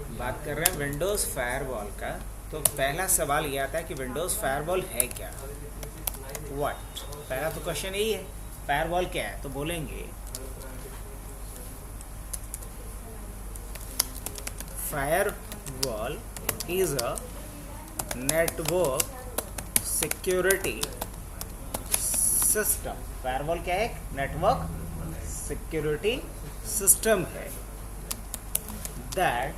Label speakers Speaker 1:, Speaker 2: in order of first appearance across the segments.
Speaker 1: बात कर रहे हैं विंडोज फायरवॉल का। तो पहला सवाल ये आता है कि विंडोज फायरवॉल है क्या, व्हाट। पहला तो क्वेश्चन यही है, फायरवॉल क्या है। तो बोलेंगे firewall is a network security system. Firewall क्या है? नेटवर्क सिक्योरिटी सिस्टम है that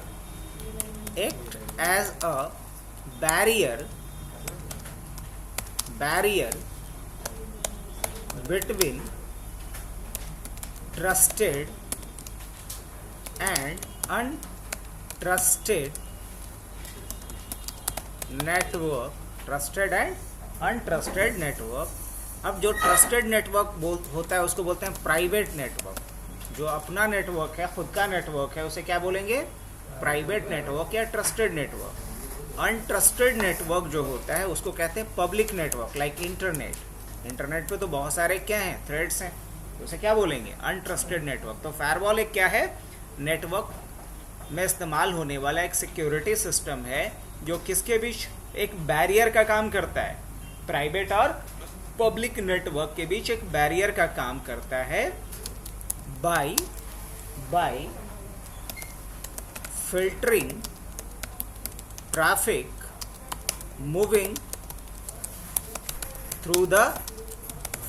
Speaker 1: act as a barrier between trusted and untrusted network, trusted and untrusted network। अब जो ट्रस्टेड नेटवर्क होता है उसको बोलते हैं प्राइवेट नेटवर्क। जो अपना नेटवर्क है, खुद का नेटवर्क है, उसे क्या बोलेंगे? प्राइवेट नेटवर्क या ट्रस्टेड नेटवर्क। अनट्रस्टेड नेटवर्क जो होता है उसको कहते हैं public network, like internet. Internet पे तो बहुत सारे क्या हैं, थ्रेड्स हैं, तो उसे क्या बोलेंगे? Untrusted network. तो फायरवॉल एक क्या है? नेटवर्क में इस्तेमाल होने वाला एक सिक्योरिटी सिस्टम है जो किसके बीच एक बैरियर का काम करता है। प्राइवेट और पब्लिक नेटवर्क के बीच एक बैरियर का काम करता है by filtering traffic moving through the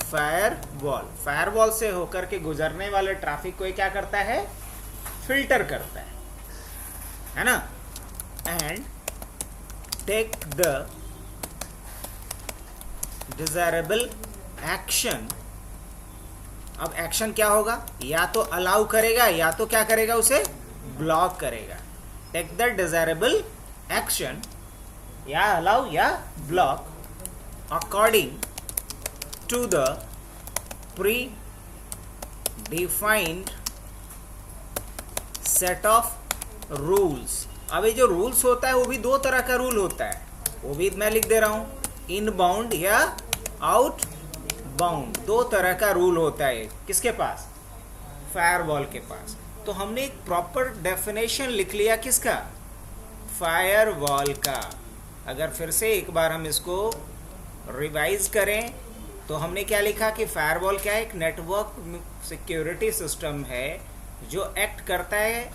Speaker 1: firewall। Firewall से होकर के गुजरने वाले ट्रैफिक को ये क्या करता है? फिल्टर करता है ना। And take the desirable action. अब एक्शन क्या होगा? या तो अलाउ करेगा या तो क्या करेगा? उसे ब्लॉक करेगा। टेक द डिजायरेबल एक्शन, या अलाउ या block according to the pre defined set of rules. अब ये जो रूल्स होता है वो भी दो तरह का रूल होता है, वो भी मैं लिख दे रहा हूं, इनबाउंड या आउट बाउंड। दो तरह का रूल होता है किसके पास? फायरवॉल के पास। तो हमने एक प्रॉपर डेफिनेशन लिख लिया किसका? फायरवॉल का। अगर फिर से एक बार हम इसको रिवाइज करें तो हमने क्या लिखा कि फायरवॉल क्या है? एक नेटवर्क सिक्योरिटी सिस्टम है जो एक्ट करता है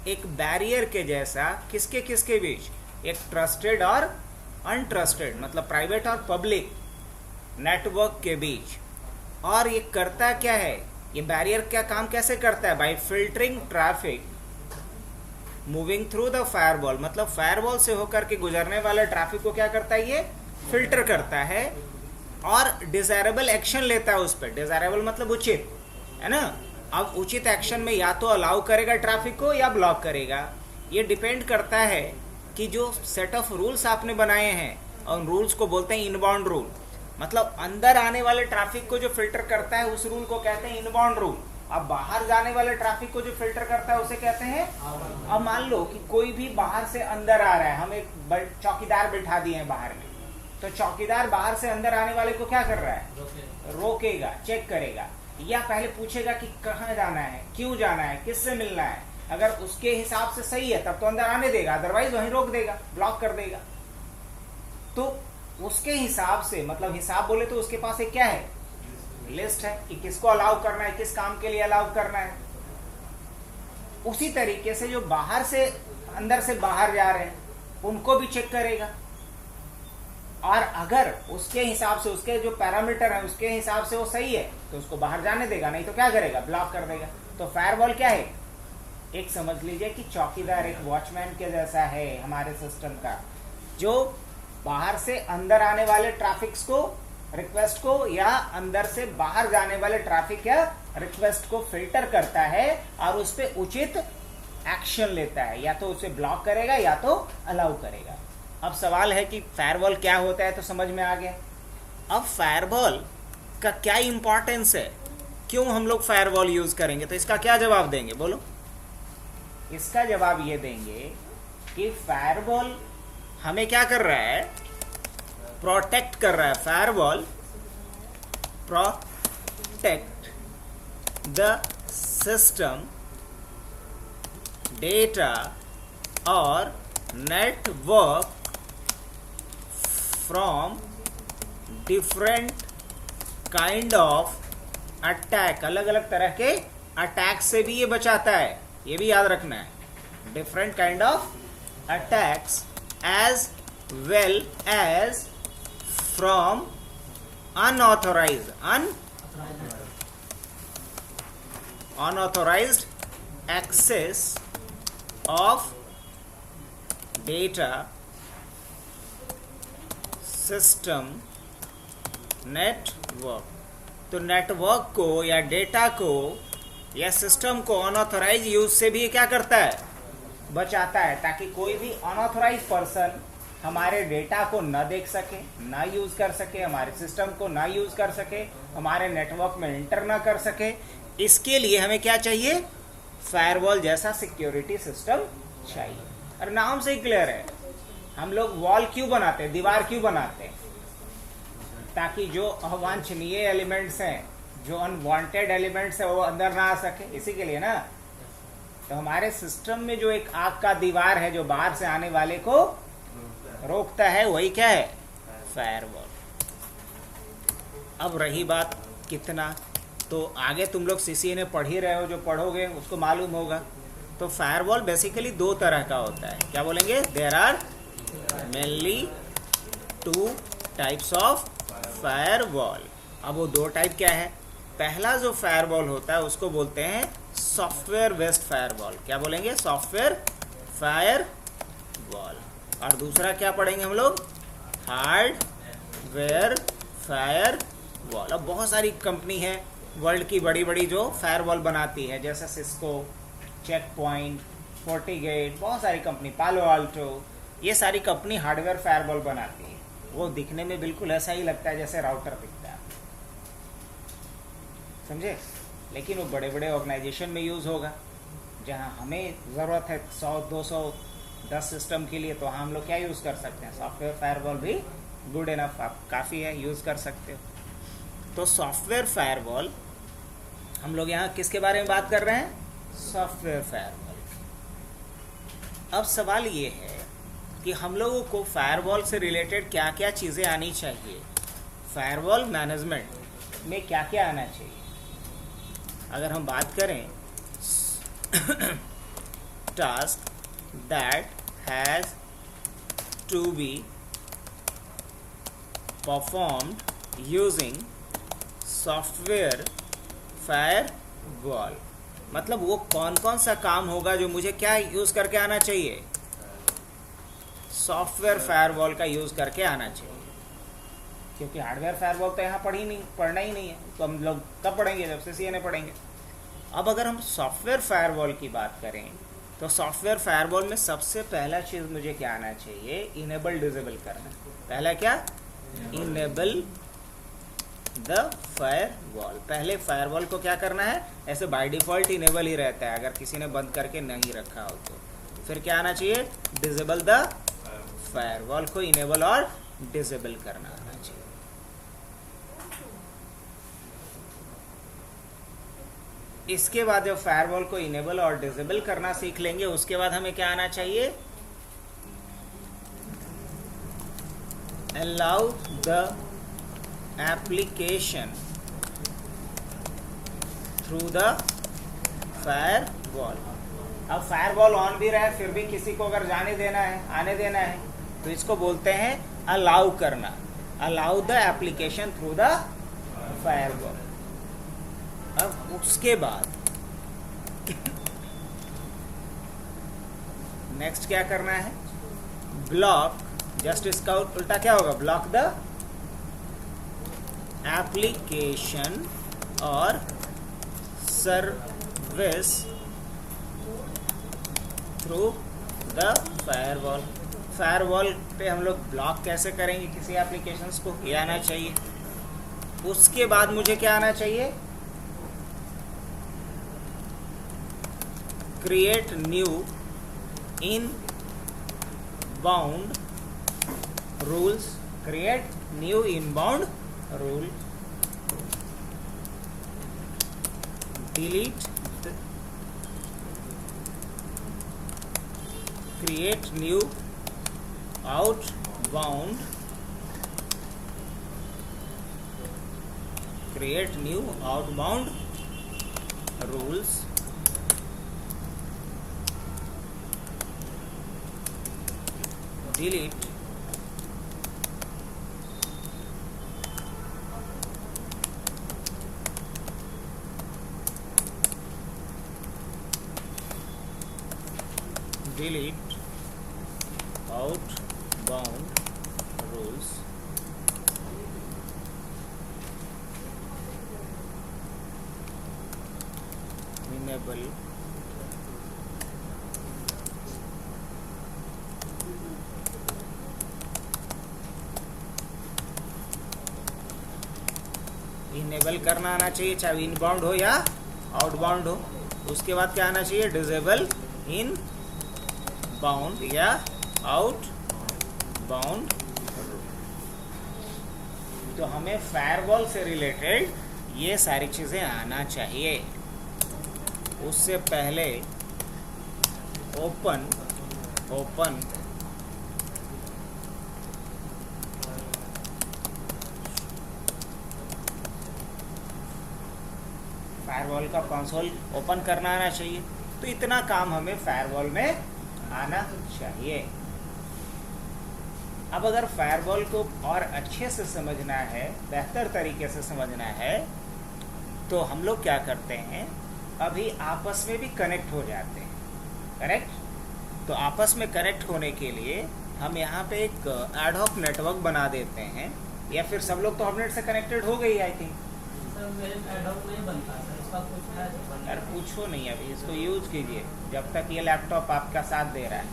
Speaker 1: एक बैरियर के जैसा किसके किसके बीच? एक ट्रस्टेड और अनट्रस्टेड, मतलब प्राइवेट और पब्लिक नेटवर्क के बीच। और ये करता क्या है? ये बैरियर का काम कैसे करता है? Bye filtering traffic moving through the firewall. मतलब फायरवॉल से होकर के गुजरने वाले ट्रैफिक को क्या करता है? ये फिल्टर करता है और डिजायरेबल एक्शन लेता है उस पर। डिजायरेबल मतलब उचित, है ना। अब उचित एक्शन में या तो अलाउ करेगा ट्रैफिक को या ब्लॉक करेगा। ये डिपेंड करता है कि जो सेट ऑफ रूल्स आपने बनाए हैं, और रूल्स को बोलते हैं इनबाउंड रूल। मतलब अंदर आने वाले ट्रैफिक को जो फिल्टर करता है उस रूल को कहते हैं इनबाउंड रूल। अब बाहर जाने वाले ट्रैफिक को जो फिल्टर करता है उसे कहते हैं। अब मान लो कि कोई भी बाहर से अंदर आ रहा है, हम एक चौकीदार बिठा दिए हैं बाहर में, तो चौकीदार बाहर से अंदर आने वाले को क्या कर रहा है? रोकेगा, चेक करेगा, या पहले पूछेगा कि कहाँ जाना है, क्यों जाना है, किससे मिलना है। अगर उसके हिसाब से सही है तब तो अंदर आने देगा, अदरवाइज वहीं रोक देगा, ब्लॉक कर देगा। तो उसके हिसाब से, मतलब हिसाब बोले तो उसके पास एक क्या है? लिस्ट है कि किसको अलाउ करना है, किस काम के लिए अलाउ करना है। उसी तरीके से जो बाहर से अंदर से बाहर जा रहे हैं उनको भी चेक करेगा, और अगर उसके हिसाब से, उसके जो पैरामीटर है उसके हिसाब से वो सही है तो उसको बाहर जाने देगा, नहीं तो क्या करेगा? ब्लॉक कर देगा। तो फायरवॉल क्या है? एक समझ लीजिए कि चौकीदार, एक वॉचमैन के जैसा है हमारे सिस्टम का, जो बाहर से अंदर आने वाले ट्रैफिक को, रिक्वेस्ट को, या अंदर से बाहर जाने वाले ट्रैफिक या रिक्वेस्ट को फिल्टर करता है और उस पर उचित एक्शन लेता है, या तो उसे ब्लॉक करेगा या तो अलाउ करेगा। अब सवाल है कि फायरवॉल क्या होता है, तो समझ में आ गया। अब फायरवॉल का क्या इंपॉर्टेंस है, क्यों हम लोग फायरवॉल यूज करेंगे, तो इसका क्या जवाब देंगे? बोलो। इसका जवाब ये देंगे कि फायरवॉल हमें क्या कर रहा है? प्रोटेक्ट कर रहा है। Firewall protect the system data or network from different kind of attack, अलग अलग तरह के अटैक से भी ये बचाता है, ये भी याद रखना है. Different kind of attacks as well as from unauthorized access of data, system, network. तो नेटवर्क को या डेटा को या सिस्टम को अनऑथोराइज यूज से भी क्या करता है, बचाता है, ताकि कोई भी अनऑथोराइज पर्सन हमारे डेटा को ना देख सके, ना यूज कर सके, हमारे सिस्टम को ना यूज कर सके, हमारे नेटवर्क में एंटर ना कर सके. इसके लिए हमें क्या चाहिए, फायरवॉल जैसा सिक्योरिटी सिस्टम चाहिए. और नाम से ही क्लियर है, हम लोग वॉल क्यों बनाते हैं, दीवार क्यों बनाते हैं, ताकि जो अवांछनीय एलिमेंट्स हैं, जो अनवांटेड एलिमेंट्स है, वो अंदर ना आ सके, इसी के लिए ना. तो हमारे सिस्टम में जो एक आग का दीवार है जो बाहर से आने वाले को रोकता है, वही क्या है, फायरवॉल. अब रही बात कितना, तो आगे तुम लोग CCNA पढ़ ही रहे हो, जो पढ़ोगे उसको मालूम होगा. तो फायरवॉल बेसिकली दो तरह का होता है. क्या बोलेंगे, there are mainly 2 types of firewall. अब वो 2 टाइप क्या है, पहला जो फायरवॉल होता है उसको बोलते हैं सॉफ्टवेयर बेस्ड फायरवॉल. क्या बोलेंगे, सॉफ्टवेयर फायरवॉल. और दूसरा क्या पढ़ेंगे हम लोग, हार्डवेयर फायरवॉल. अब बहुत सारी कंपनी है वर्ल्ड की बड़ी बड़ी जो फायरवॉल बनाती है, जैसे सिस्को, चेक पॉइंट, फोर्टीगेट, बहुत सारी कंपनी, पालो आल्टो, ये सारी कंपनी हार्डवेयर फायरवॉल बनाती है. वो दिखने में बिल्कुल ऐसा ही लगता है जैसे राउटर दिखता है, समझे, लेकिन वो बड़े बड़े ऑर्गेनाइजेशन में यूज़ होगा. जहाँ हमें ज़रूरत है 100, 200, 10 सिस्टम के लिए, तो हम लोग क्या यूज़ कर सकते हैं, सॉफ्टवेयर फायरवॉल भी गुड इनफ, आप काफ़ी है, यूज़ कर सकते हो. तो सॉफ्टवेयर फायरवॉल, हम लोग यहाँ किसके बारे में बात कर रहे हैं, सॉफ्टवेयर फायरवॉल. अब सवाल ये है कि हम लोगों को फायरवॉल से रिलेटेड क्या क्या चीज़ें आनी चाहिए, फायरवॉल मैनेजमेंट में क्या क्या आना चाहिए. अगर हम बात करें task that has to be performed using software firewall, मतलब वो कौन कौन सा काम होगा जो मुझे क्या यूज़ करके आना चाहिए, सॉफ्टवेयर फायरवॉल का यूज़ करके आना चाहिए. क्योंकि हार्डवेयर फायरवॉल तो यहाँ पढ़ना ही नहीं है, तो हम लोग कब पढ़ेंगे, जब CCNA पढ़ेंगे. अब अगर हम सॉफ्टवेयर फायरवॉल की बात करें, तो सॉफ्टवेयर फायरवॉल में सबसे पहला चीज़ मुझे क्या आना चाहिए, इनेबल डिसेबल करना. पहला क्या, इनेबल द फायरवॉल. पहले फायरवॉल को क्या करना है, ऐसे बाय डिफ़ॉल्ट इनेबल ही रहता है, अगर किसी ने बंद करके नहीं रखा हो तो. फिर क्या आना चाहिए, डिसेबल द फायरवॉल को इनेबल और डिसेबल करना आना चाहिए. इसके बाद जब फायरवॉल को इनेबल और डिसेबल करना सीख लेंगे, उसके बाद हमें क्या आना चाहिए, allow the application through the firewall. अब फायरवॉल ऑन भी रहे, फिर भी किसी को अगर जाने देना है, आने देना है, तो इसको बोलते हैं अलाउ करना, allow the application through the firewall. अब उसके बाद नेक्स्ट क्या करना है, ब्लॉक, जस्ट इसका उल्टा क्या होगा, ब्लॉक द एप्लीकेशन और service through the firewall. Firewall पे हम लोग ब्लॉक कैसे करेंगे किसी एप्लीकेशंस को, ये आना चाहिए. उसके बाद मुझे क्या आना चाहिए, create new inbound rules, create new inbound rule, delete create new outbound rules delete outbound rules enable करना आना चाहिए, चाहे इनबाउंड हो या आउटबाउंड हो। उसके बाद क्या आना चाहिए, डिसेबल इन बाउंड या आउटबाउंड। तो हमें फायरवॉल से रिलेटेड ये सारी चीजें आना चाहिए। उससे पहले ओपन फायरवॉल का कंसोल ओपन करना आना चाहिए। तो इतना काम हमें फायरवॉल में आना चाहिए। अब अगर फायरवॉल को और अच्छे से समझना है, बेहतर तरीके से समझना है, तो हम लोग क्या करते हैं, अभी आपस में भी कनेक्ट हो जाते हैं। करेक्ट? तो आपस में कनेक्ट होने के लिए हम यहाँ पे एक एडहॉक नेटवर्क बना देते हैं, या फिर सब लोग तो हॉटनेट से कनेक्टेड हो गई आई थिंक। यार पूछो नहीं, अभी इसको यूज कीजिए जब तक ये लैपटॉप आपका साथ दे रहा है,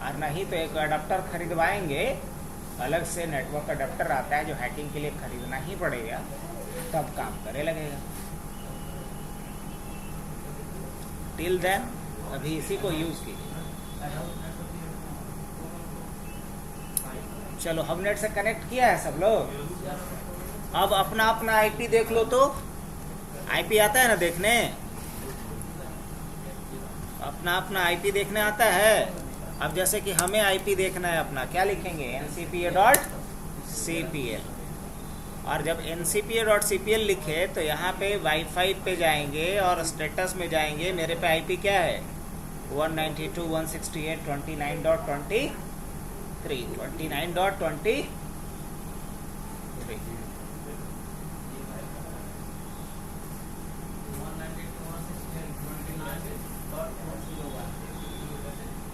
Speaker 1: और नहीं तो एक अडाप्टर खरीदवाएंगे, अलग से नेटवर्क अडाप्टर आता है जो हैकिंग के लिए खरीदना ही पड़ेगा, तब काम करे लगेगा। टिल देन अभी इसी को यूज कीजिए। चलो हमनेट से कनेक्ट किया है सब लोग। अब अपना अपना आईपी देख लो। तो आईपी आता है ना देखने, अपना अपना आईपी देखने आता है। अब जैसे कि हमें आईपी देखना है अपना, क्या लिखेंगे, ncpa.cpl। और जब ncpa.cpl लिखे तो यहाँ पे वाईफाई पे जाएंगे और स्टेटस में जाएंगे। मेरे पे आईपी क्या है, 192.168.29.23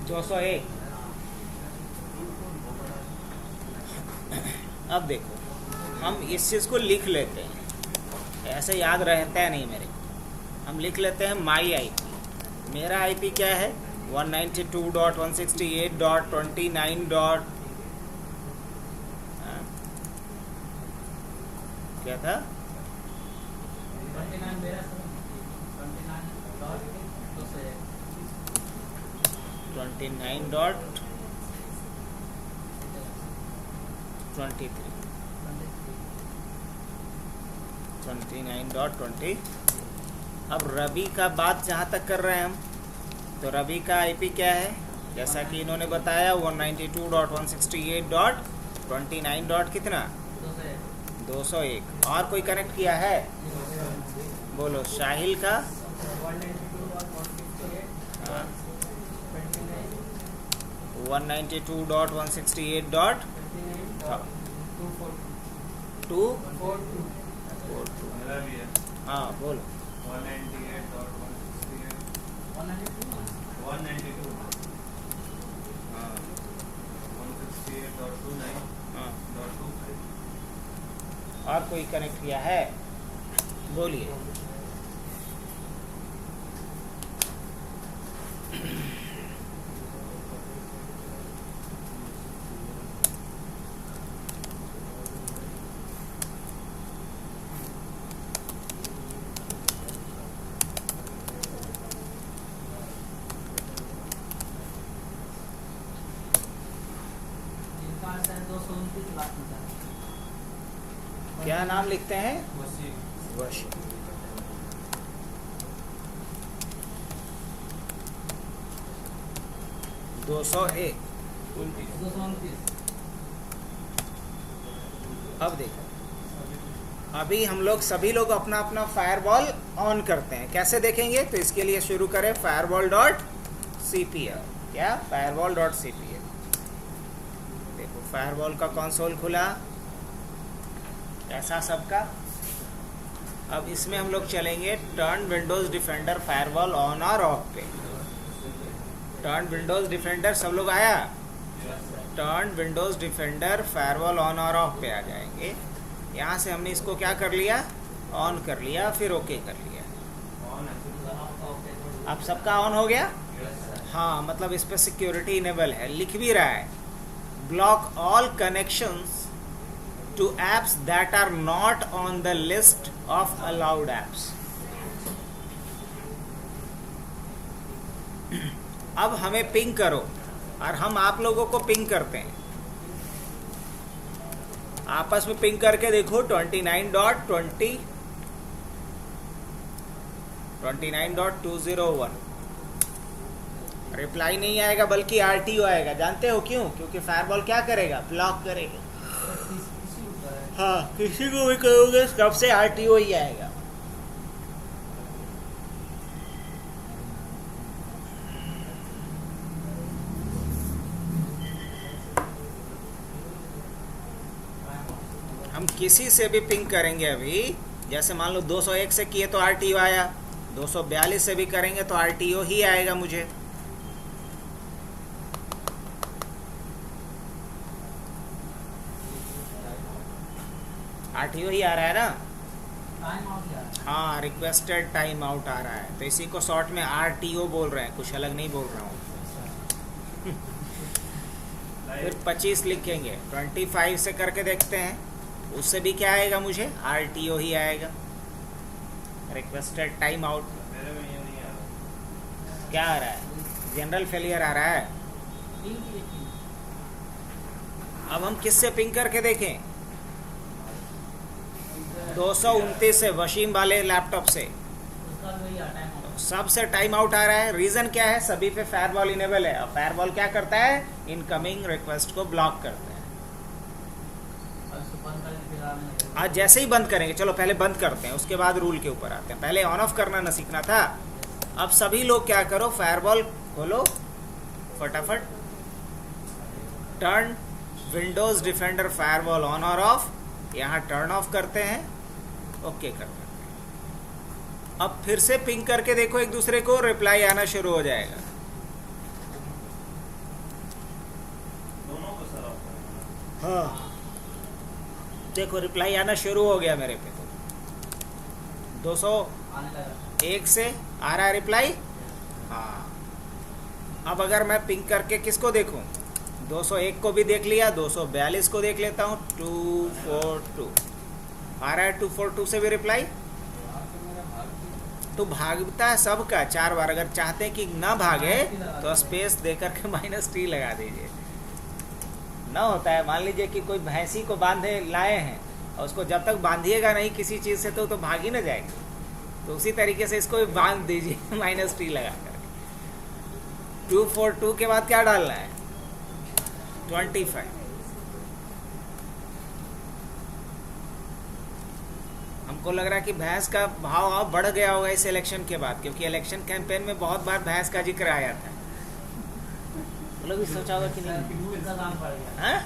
Speaker 1: 201। अब देखो हम इस चीज़ को लिख लेते हैं, ऐसे याद रहता है नहीं मेरे को। हम लिख लेते हैं माई आईपी। मेरा आईपी क्या है, 192.168.29. क्या था, 29.20। अब रवि का बात जहाँ तक कर रहे हैं हम, तो रवि का आईपी क्या है, जैसा कि इन्होंने बताया 192.168.29. कितना, 201। और कोई कनेक्ट किया है, बोलो। शाहिल का 192.168.242। हाँ बोलो।
Speaker 2: 192.
Speaker 1: हाँ
Speaker 2: 168.29.25।
Speaker 1: और कोई कनेक्ट किया है, बोलिए। क्या नाम लिखते हैं, वशीम। 201। अब देखो, अभी हम लोग सभी लोग अपना अपना फायरवॉल ऑन करते हैं। कैसे देखेंगे? तो इसके लिए शुरू करें firewall.cpl। क्या? firewall.cpl। देखो फायरवॉल का कंसोल खुला, ऐसा सबका। अब इसमें हम लोग चलेंगे turn Windows defender firewall on और ऑफ पे। टर्न विंडोज डिफेंडर सब लोग आया? Turn Windows defender firewall on और ऑफ पे आ जाएंगे। यहाँ से हमने इसको क्या कर लिया? ऑन कर लिया, फिर ओके कर लिया। अब सबका ऑन हो गया? हाँ, मतलब इस पर सिक्योरिटी इनेबल है। लिख भी रहा है block all connections to apps that are not on the list of allowed apps. अब हमें पिंग करो, और हम आप लोगों को पिंग करते हैं। आपस में पिंग करके देखो 29.201। रिप्लाई नहीं आएगा बल्कि RTO आएगा। जानते हो क्यों? क्योंकि फायरवॉल क्या करेगा? ब्लॉक करेगा। हाँ, किसी को भी करोगे सबसे RTO ही आएगा। हम किसी से भी पिंग करेंगे अभी, जैसे मान लो 201 से किए तो RTO आया, 242 से भी करेंगे तो RTO ही आएगा मुझे। RTO ही आ रहा है ना? हाँ, रिक्वेस्टेड टाइम आउट आ रहा है, तो इसी को शॉर्ट में RTO बोल रहे हैं, कुछ अलग नहीं बोल रहा हूँ। फिर 25 लिखेंगे, 25 से करके देखते हैं, उससे भी क्या आएगा? मुझे RTO ही आएगा, रिक्वेस्टेड टाइम आउट। क्या आ रहा है? जनरल फेलियर आ रहा है। अब हम किससे पिंग करके देखें? 229 से, वशीम वाले लैपटॉप से। सबसे टाइम आउट आ रहा है। रीजन क्या है? सभी पे फायरवॉल इनेबल है, और फायरवॉल क्या करता है? इनकमिंग रिक्वेस्ट को ब्लॉक करता है। आज जैसे ही बंद करेंगे, चलो पहले बंद करते हैं, उसके बाद रूल के ऊपर आते हैं। पहले ऑन ऑफ करना ना सीखना था। अब सभी लोग क्या करो, फायरवॉल खोलो फटाफट। Turn Windows defender firewall on और ऑफ, यहाँ टर्न ऑफ करते हैं, ओके कर देते हैं। अब फिर से पिंग करके देखो एक दूसरे को, रिप्लाई आना शुरू हो जाएगा। हाँ देखो, रिप्लाई आना शुरू हो गया मेरे पे। 201 से आ रहा है रिप्लाई। हाँ, अब अगर मैं पिंग करके किसको देखूं? 201 को भी देख लिया, 242 को देख लेता हूँ। 242 आ रहा है, 242 से भी रिप्लाई। तो भागता है सबका 4 बार। अगर चाहते हैं कि ना भागे तो स्पेस दे करके -T लगा दीजिए। ना होता है, मान लीजिए कि कोई भैंसी को बांधे लाए हैं, और उसको जब तक बांधिएगा नहीं किसी चीज़ से तो भाग ही ना जाएगी। तो उसी तरीके से इसको भी बांध दीजिए -T लगा कर। 242 के बाद क्या डालना है? 25। हमको लग रहा है कि भैंस का भाव बढ़ गया होगा इस इलेक्शन के बाद, क्योंकि इलेक्शन कैंपेन में बहुत बार भैंस का जिक्र आया था। लोग भी सोचा होगा कि नहीं, हाँ?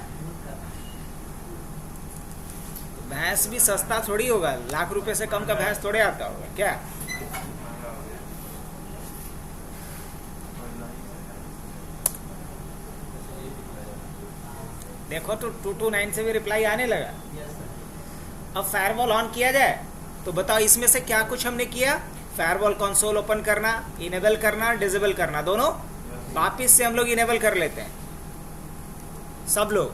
Speaker 1: भैंस भी सस्ता थोड़ी होगा, लाख रुपए से कम का भैंस थोड़े आता होगा क्या? देखो तो 229 से भी रिप्लाई आने लगा। अब फायरवॉल ऑन किया जाए तो बताओ, इसमें से क्या कुछ हमने किया? फायरवॉल कंसोल ओपन करना, इनेबल करना, डिसेबल करना, दोनों वापिस से हम लोग इनेबल कर लेते हैं सब लोग।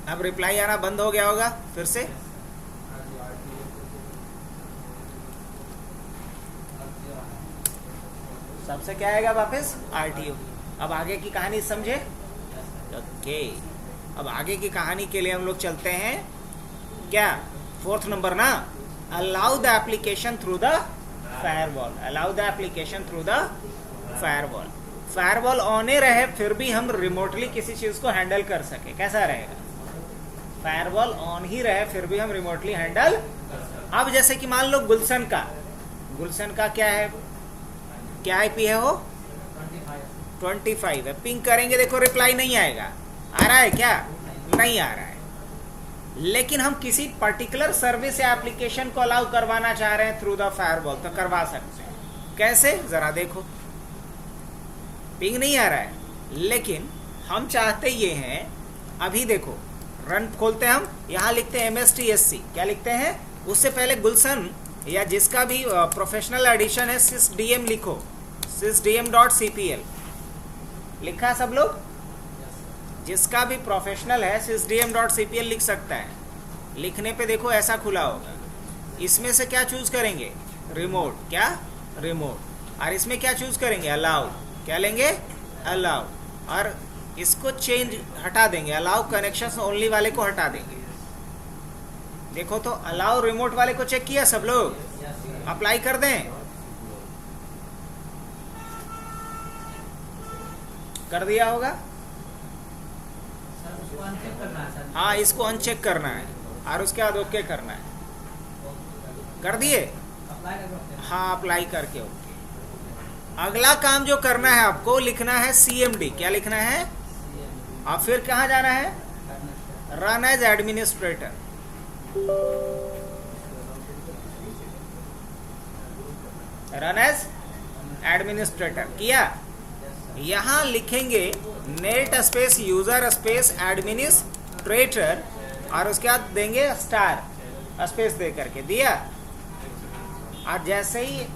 Speaker 1: अब रिप्लाई आना बंद हो गया होगा फिर से। सबसे क्या आएगा वापस? RTO। अब आगे की कहानी समझे? ओके, अब आगे की कहानी के लिए हम लोग चलते हैं क्या? फोर्थ नंबर ना, allow the application through the firewall, allow the application through the firewall. Firewall on ही रहे फिर भी हम रिमोटली किसी चीज को हैंडल कर सके, कैसा रहेगा? फायरवॉल ऑन ही रहे फिर भी हम रिमोटली हैंडल। अब जैसे कि मान लो गुलशन का क्या है, क्या आईपी है वो? 25 है। पिंग करेंगे, देखो रिप्लाई नहीं आएगा। आ रहा है क्या? नहीं आ रहा है। लेकिन हम किसी पर्टिकुलर सर्विस या एप्लीकेशन को अलाउ करवाना चाह रहे हैं थ्रू द फायरवॉल, तो करवा सकते हैं। कैसे? जरा देखो, पिंग नहीं आ रहा है लेकिन हम चाहते ये हैं, अभी देखो रन खोलते हैं, हम यहां लिखते हैं MSTSC, क्या लिखते हैं? उससे पहले गुलशन या जिसका भी प्रोफेशनल एडिशन है sysdm लिखो, sysdm.cpl लिखा सब लोग? जिसका भी प्रोफेशनल है sysdm.cpl लिख सकता है। लिखने पे देखो ऐसा खुला होगा। इसमें से क्या चूज करेंगे? रिमोट, क्या? रिमोट। और इसमें क्या चूज करेंगे? अलाउ, क्या लेंगे? अलाउ। और इसको चेंज हटा देंगे, अलाउ कनेक्शन ओनली वाले को हटा देंगे। देखो तो अलाउ रिमोट वाले को चेक किया सब लोग? अप्लाई कर दें, कर दिया होगा। हाँ, इसको अनचेक करना है और उसके बाद ओके करना है। कर दिए? हाँ, अप्लाई करके ओके। अगला काम जो करना है आपको, लिखना है CMD, क्या लिखना है? और फिर कहाँ जाना है? Run as administrator. Run as administrator किया। यहां लिखेंगे net space user space administrator और उसके बाद देंगे स्टार स्पेस दे करके दिया। और जैसे ही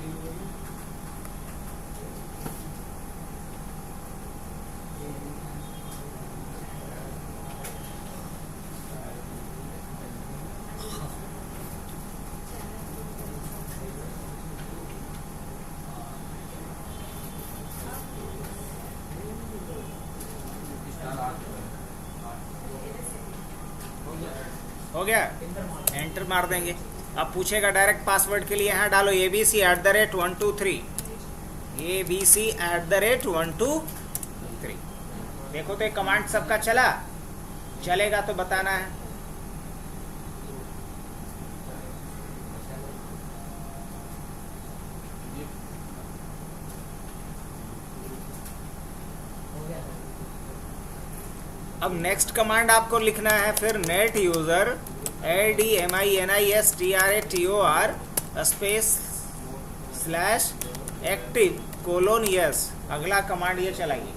Speaker 1: हो गया, एंटर मार देंगे। अब पूछेगा डायरेक्ट पासवर्ड के लिए, यहाँ डालो abc@123, abc@123। देखो तो एक कमांड सबका चलेगा तो बताना है। अब नेक्स्ट कमांड आपको लिखना है फिर net user ADMINISTRATOR space /active:yes। अगला कमांड ये चलाइए।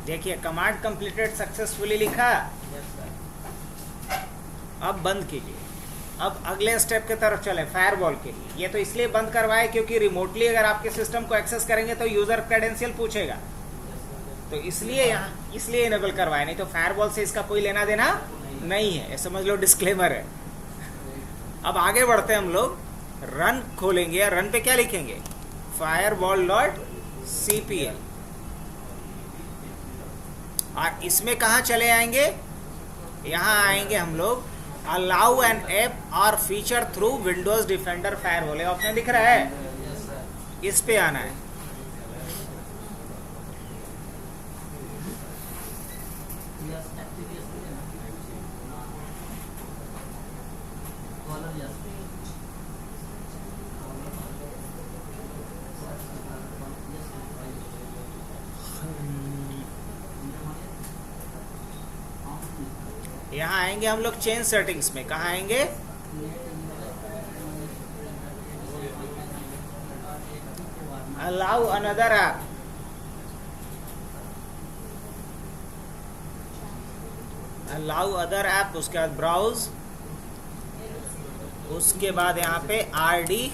Speaker 1: देखिए कमांड कंप्लीटेड सक्सेसफुली लिखा। अब बंद कीजिए। अब अगले स्टेप की तरफ चले, फायरवॉल के लिए। ये तो इसलिए बंद करवाए क्योंकि रिमोटली अगर आपके सिस्टम को एक्सेस करेंगे तो यूजर क्रेडेंशियल पूछेगा, तो इसलिए इनेबल करवाए, नहीं तो फायरवॉल से इसका कोई लेना देना नहीं है, समझ लो डिस्क्लेमर है। अब आगे बढ़ते हैं हम लोग, रन खोलेंगे। रन पे क्या लिखेंगे? firewall.cpl। और इसमें कहाँ चले आएंगे? यहाँ आएंगे हम लोग अलाउ एन ऐप और feature through Windows defender firewall, option दिख रहा है, इस पे आना है। यहाँ आएंगे हम लोग चेंज सेटिंग्स में। कहाँ आएंगे? Allow another app. Allow other app, उसके बाद ब्राउज, उसके बाद यहाँ पे RD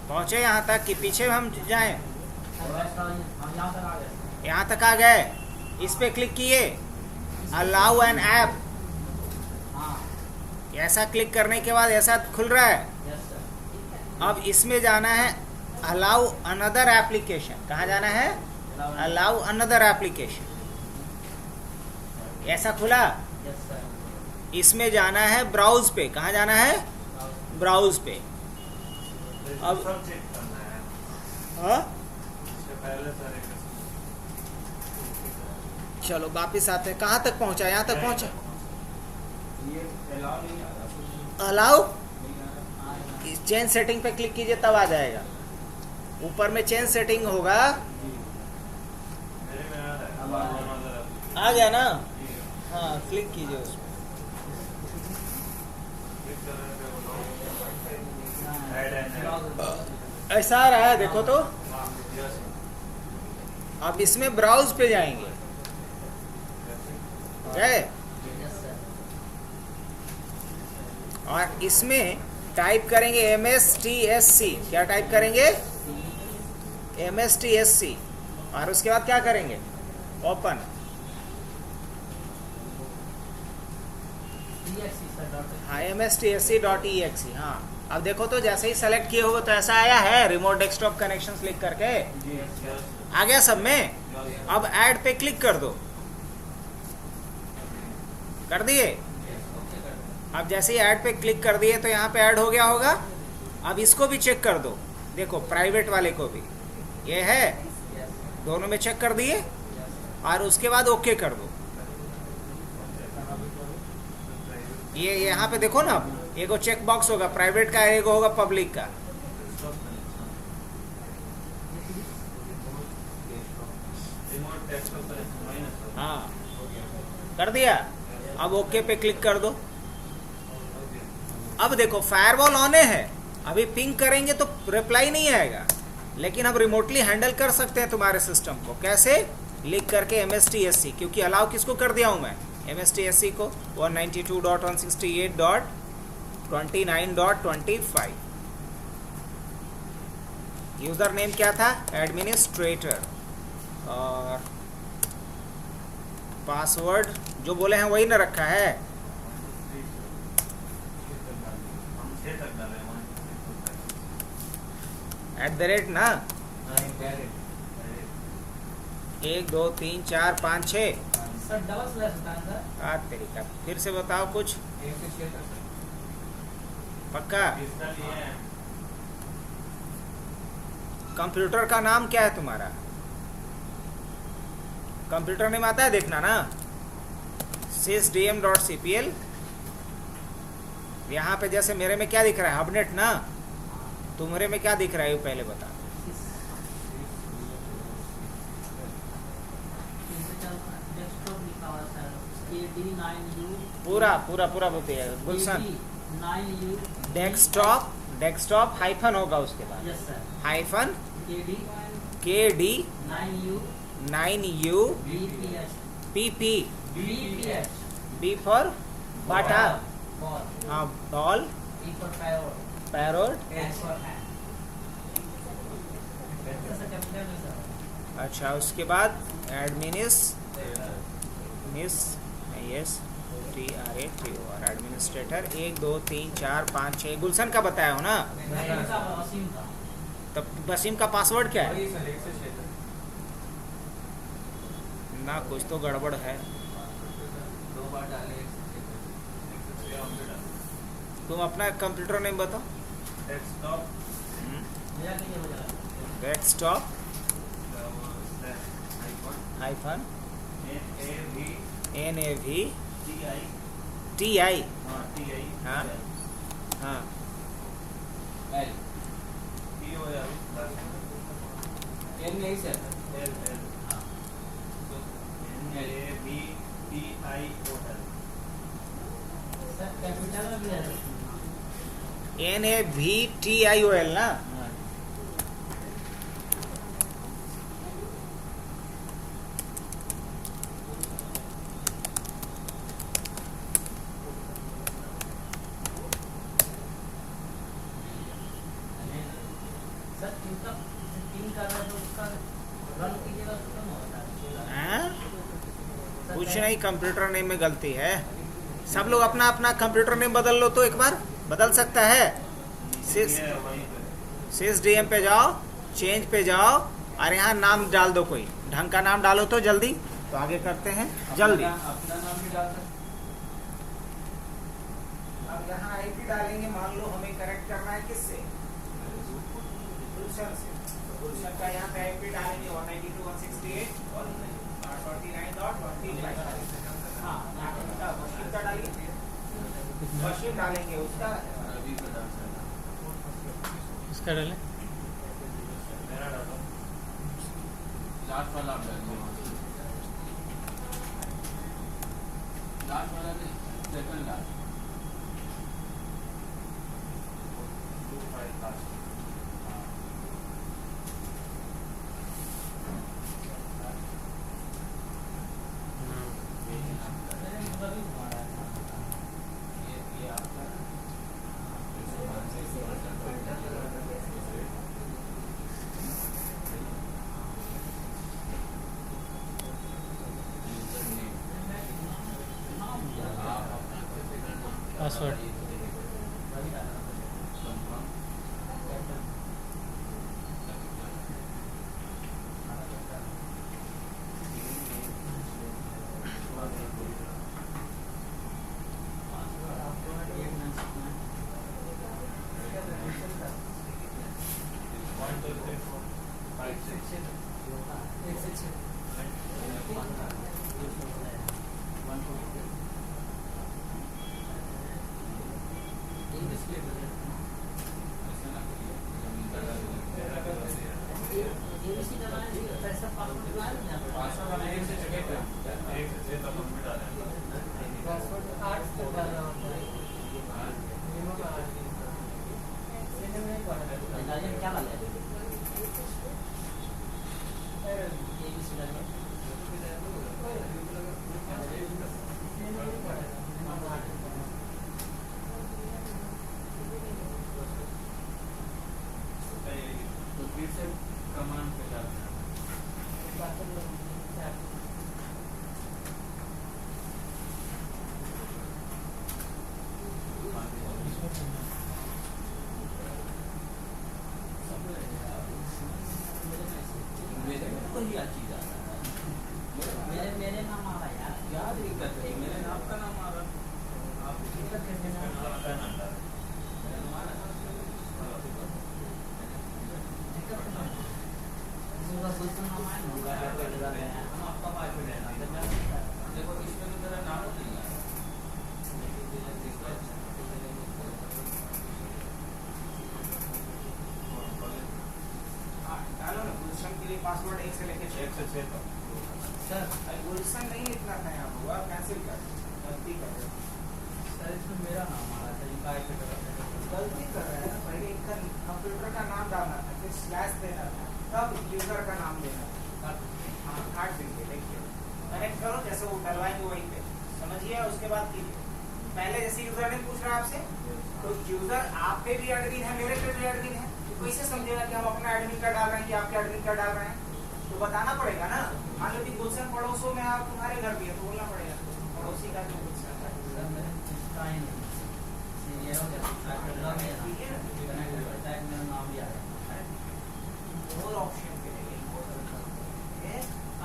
Speaker 1: पहुंचे यहाँ तक कि पीछे हम जाएं? यहाँ तक आ गए। इस पे क्लिक किए, अलाउ एन ऐप। ऐसा क्लिक करने के बाद ऐसा खुल रहा है। अब इसमें जाना है अलाउ अनदर एप्लीकेशन। कहाँ जाना है? Allow another application. ऐसा खुला। इसमें जाना है ब्राउज पे। कहाँ जाना है? ब्राउज पे। अब हाँ, चलो वापिस आते हैं। कहाँ तक पहुंचा? यहाँ तक पहुंचा। अलाउ चेंज सेटिंग पे क्लिक कीजिए, तब आ जाएगा। ऊपर में चेंज सेटिंग होगा। आ गया ना? हाँ, क्लिक कीजिए उसमें। ऐसा आ रहा है, देखो तो। अब इसमें ब्राउज पे जाएंगे। गए? और इसमें टाइप करेंगे MSTSC। क्या टाइप करेंगे? MSTSC। और उसके बाद क्या करेंगे? ओपन। हाँ, MSTSC.exe। हाँ, अब देखो तो जैसे ही सेलेक्ट किए होगा तो ऐसा आया है, रिमोट डेस्कटॉप कनेक्शंस लिख करके आ गया सब में। अब ऐड पे क्लिक कर दो। कर दिए? अब जैसे ही ऐड पे क्लिक कर दिए तो यहाँ पे ऐड हो गया होगा। अब इसको भी चेक कर दो। देखो, प्राइवेट वाले को भी ये है, दोनों में चेक कर दिए। और उसके बाद ओके कर दो। ये यहाँ पे देखो ना, एगो चेक बॉक्स होगा प्राइवेट का, एगो होगा पब्लिक का। हाँ, कर दिया। अब ओके पे क्लिक कर दो। अब देखो, फायरवॉल ऑन है। अभी पिंग करेंगे तो रिप्लाई नहीं आएगा, लेकिन हम रिमोटली हैंडल कर सकते हैं तुम्हारे सिस्टम को। कैसे? लिख करके MSTSC, क्योंकि अलाउ किसको कर दिया हूं मैं? MSTSC को 192.168.29.25। यूजर नेम क्या था? एडमिनिस्ट्रेटर। और पासवर्ड जो बोले हैं वही ना रखा है? @ ना? 1 2 3 4 5 6 तरीका। फिर से बताओ कुछ। पक्का? कंप्यूटर का नाम क्या है तुम्हारा? कंप्यूटर नेम आता है, देखना ना। sysdm.cpl। यहाँ पे जैसे मेरे में क्या दिख रहा है? हबनेट ना। तुम्हारे में क्या दिख रहा है? पहले बता। पूरा पूरा पूरा बताइए गुलशन। डेस्कटॉप हाइफन होगा उसके बाद। Hyphen KD 9U PP B for Bata. हाँ, बॉल। पैरोट। अच्छा, उसके बाद एडमिनिस्ट्रेटर। 1 2 3 4 5 6 गुलशन का बताया हो ना? तब वसीम का पासवर्ड क्या है? ना, कुछ तो गड़बड़ है। तुम अपना कंप्यूटर नेम बताओ। Desktop hyphen NAV TI। हाँ हाँ, NAVTIOL ना? कुछ नहीं, कंप्यूटर नेम में गलती है। सब लोग अपना अपना कंप्यूटर नेम बदल लो तो एक बार बदल सकता है। सिस डीएम पे जाओ, चेंज पे जाओ और यहाँ नाम डाल दो, कोई ढंग का नाम डालो तो जल्दी। तो आगे करते हैं जल्दी।
Speaker 2: अपना नाम भी डाल सकते।
Speaker 1: अब यहाँ आईपी डालेंगे, मान लो हमें करेक्ट करना है किससे, गुलशन से। तो गुलशन का यहाँ पे आईपी डालेंगे 192.168.49.25। हाँ, वशीम का डालिए, वशीम डालेंगे उसका,
Speaker 3: इसका डालें,
Speaker 2: मेरा डालो, लास्ट वाला आप डालिए, लास्ट वाला नहीं, सेकंड लास्ट, 25 लास्ट।
Speaker 3: पासवर्ड
Speaker 2: मेरे नाम आ रहा यार, याद दिक्कत है, मेरे नाम का नाम आ रहा, आप कैसे नाम देखो इसमें तो तेरा नाम नहीं है।
Speaker 1: डालो ना, गुलशन के लिए पासवर्ड 1 से लेके 6 तक।
Speaker 2: सर
Speaker 1: गुलशन नहीं लिखना था यहाँ पर, आप कैंसिल कर, गलती कर रहे हो।
Speaker 2: सर इसमें मेरा नाम आ रहा था, इनका आईपी
Speaker 1: गलती कर रहे हैं ना, पहले इनका कंप्यूटर का नाम डालना था, फिर स्लैश देना था, तब यूजर का नाम देना था। हाँ, काट दीजिए, देखिए कनेक्ट करो, जैसे वो डलवाएंगे वहीं पे समझिए, उसके बाद कीजिए। पहले जैसे यूजर ने पूछ रहा है आपसे, तो यूजर आप पे भी एडमिन है, मेरे पे भी एडमिन है, तो कैसे समझेगा कि हम अपना एडमिन का डाल रहे हैं कि आपके एडमिन का डाल रहे हैं? तो बताना पड़ेगा ना। मान लो कि गुलशन पड़ोसों में आप, तुम्हारे घर भी है, तो बोलना पड़ेगा पड़ोसी का जो गुलशन है। और ऑप्शन के लिए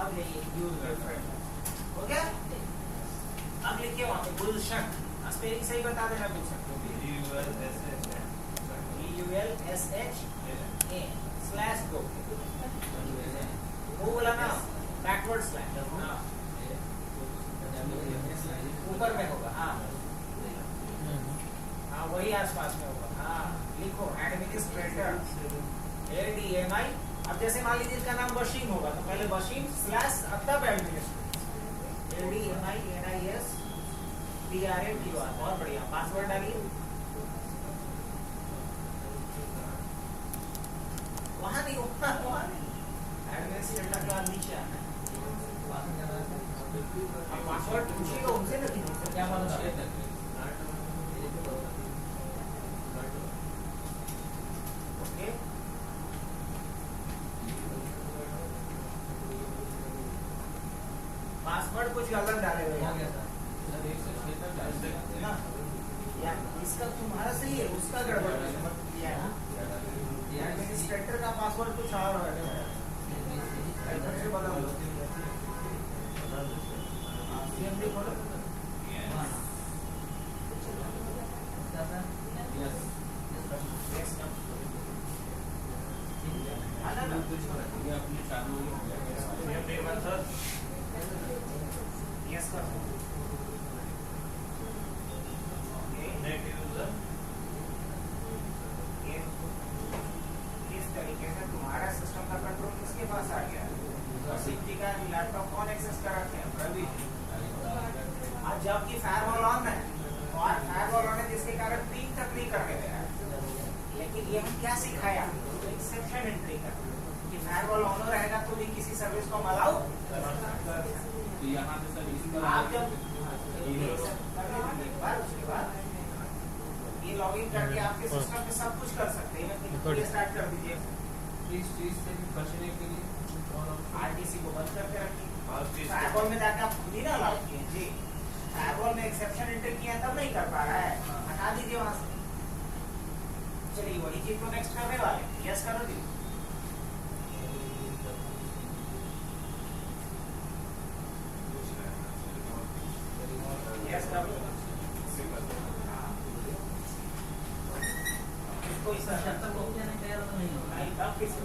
Speaker 1: अब यूजर हो गया। अब लिखिए वहां पे गुलशन, स्पेलिंग सही बता देना गुलशन को, ULSHA वो बोला ना, बैकवर्ड स्लैश ऊपर में होगा। हाँ हाँ, वही आसपास में होगा। हाँ लिखो एडमिनिस्ट्रेटर ADMI। अब जैसे मान लीजिए इसका नाम वशीम होगा, तो पहले वशीम स्लैश तब एडमिनिस्ट्रेटर ADMINISTRATOR। बहुत बढ़िया, पासवर्ड डालिए। वहाँ नहीं, वहाँ नहीं, एडमिनिस्ट्रेटर का नीचे आना है। पासवर्ड पूछिएगा उनसे, नहीं क्या बात। पासवर्ड को कुछ गलत डाले हुए
Speaker 2: हो गया सर सर 1 से 6 तक डाल देंगे
Speaker 1: ना, या इसका तुम्हारा सही है, उसका गड़बड़ है एडमिनिस्ट्रेटर का पासवर्ड कुछ और है, से बदल लो। CMD खोलो। इस तरीके से तुम्हारा सिस्टम का कंट्रोल किसके पास आ गया? सिटी का लैपटॉप कौन एक्सेस कर रखे हैं? प्रवीण। आज जबकि फायरवॉल ऑन है और फायरवॉल ऑन है जिसके कारण पिंग तक नहीं करने दे रहा है, लेकिन ये हम क्या सिखाया? एक्सेप्शन एंट्री का कि फायरवॉल ऑन रहेगा तो भी किसी सर्विस को अलाउ
Speaker 2: तो यहाँ पे सर इसका
Speaker 1: आप जब उसके बाद ये लॉगिन करके आपके सिस्टम पे सब कुछ कर सकते हैं। ये स्टार्ट कर दीजिए।
Speaker 2: इस चीज से भी बचने के लिए
Speaker 1: आरटीसी को बंद करके रखिए। फायरवॉल में जाकर आप खुद ही ना अलाउ किए जी, फायरवॉल में एक्सेप्शन एंटर किया तब नहीं कर पा रहा है, हटा दीजिए वहां से। चलिए वही चीज को नेक्स्ट करने वाले, यस करो जी। यस करो। कोई सर तक हो जाने तैयार तो नहीं होगा, नहीं तब किसी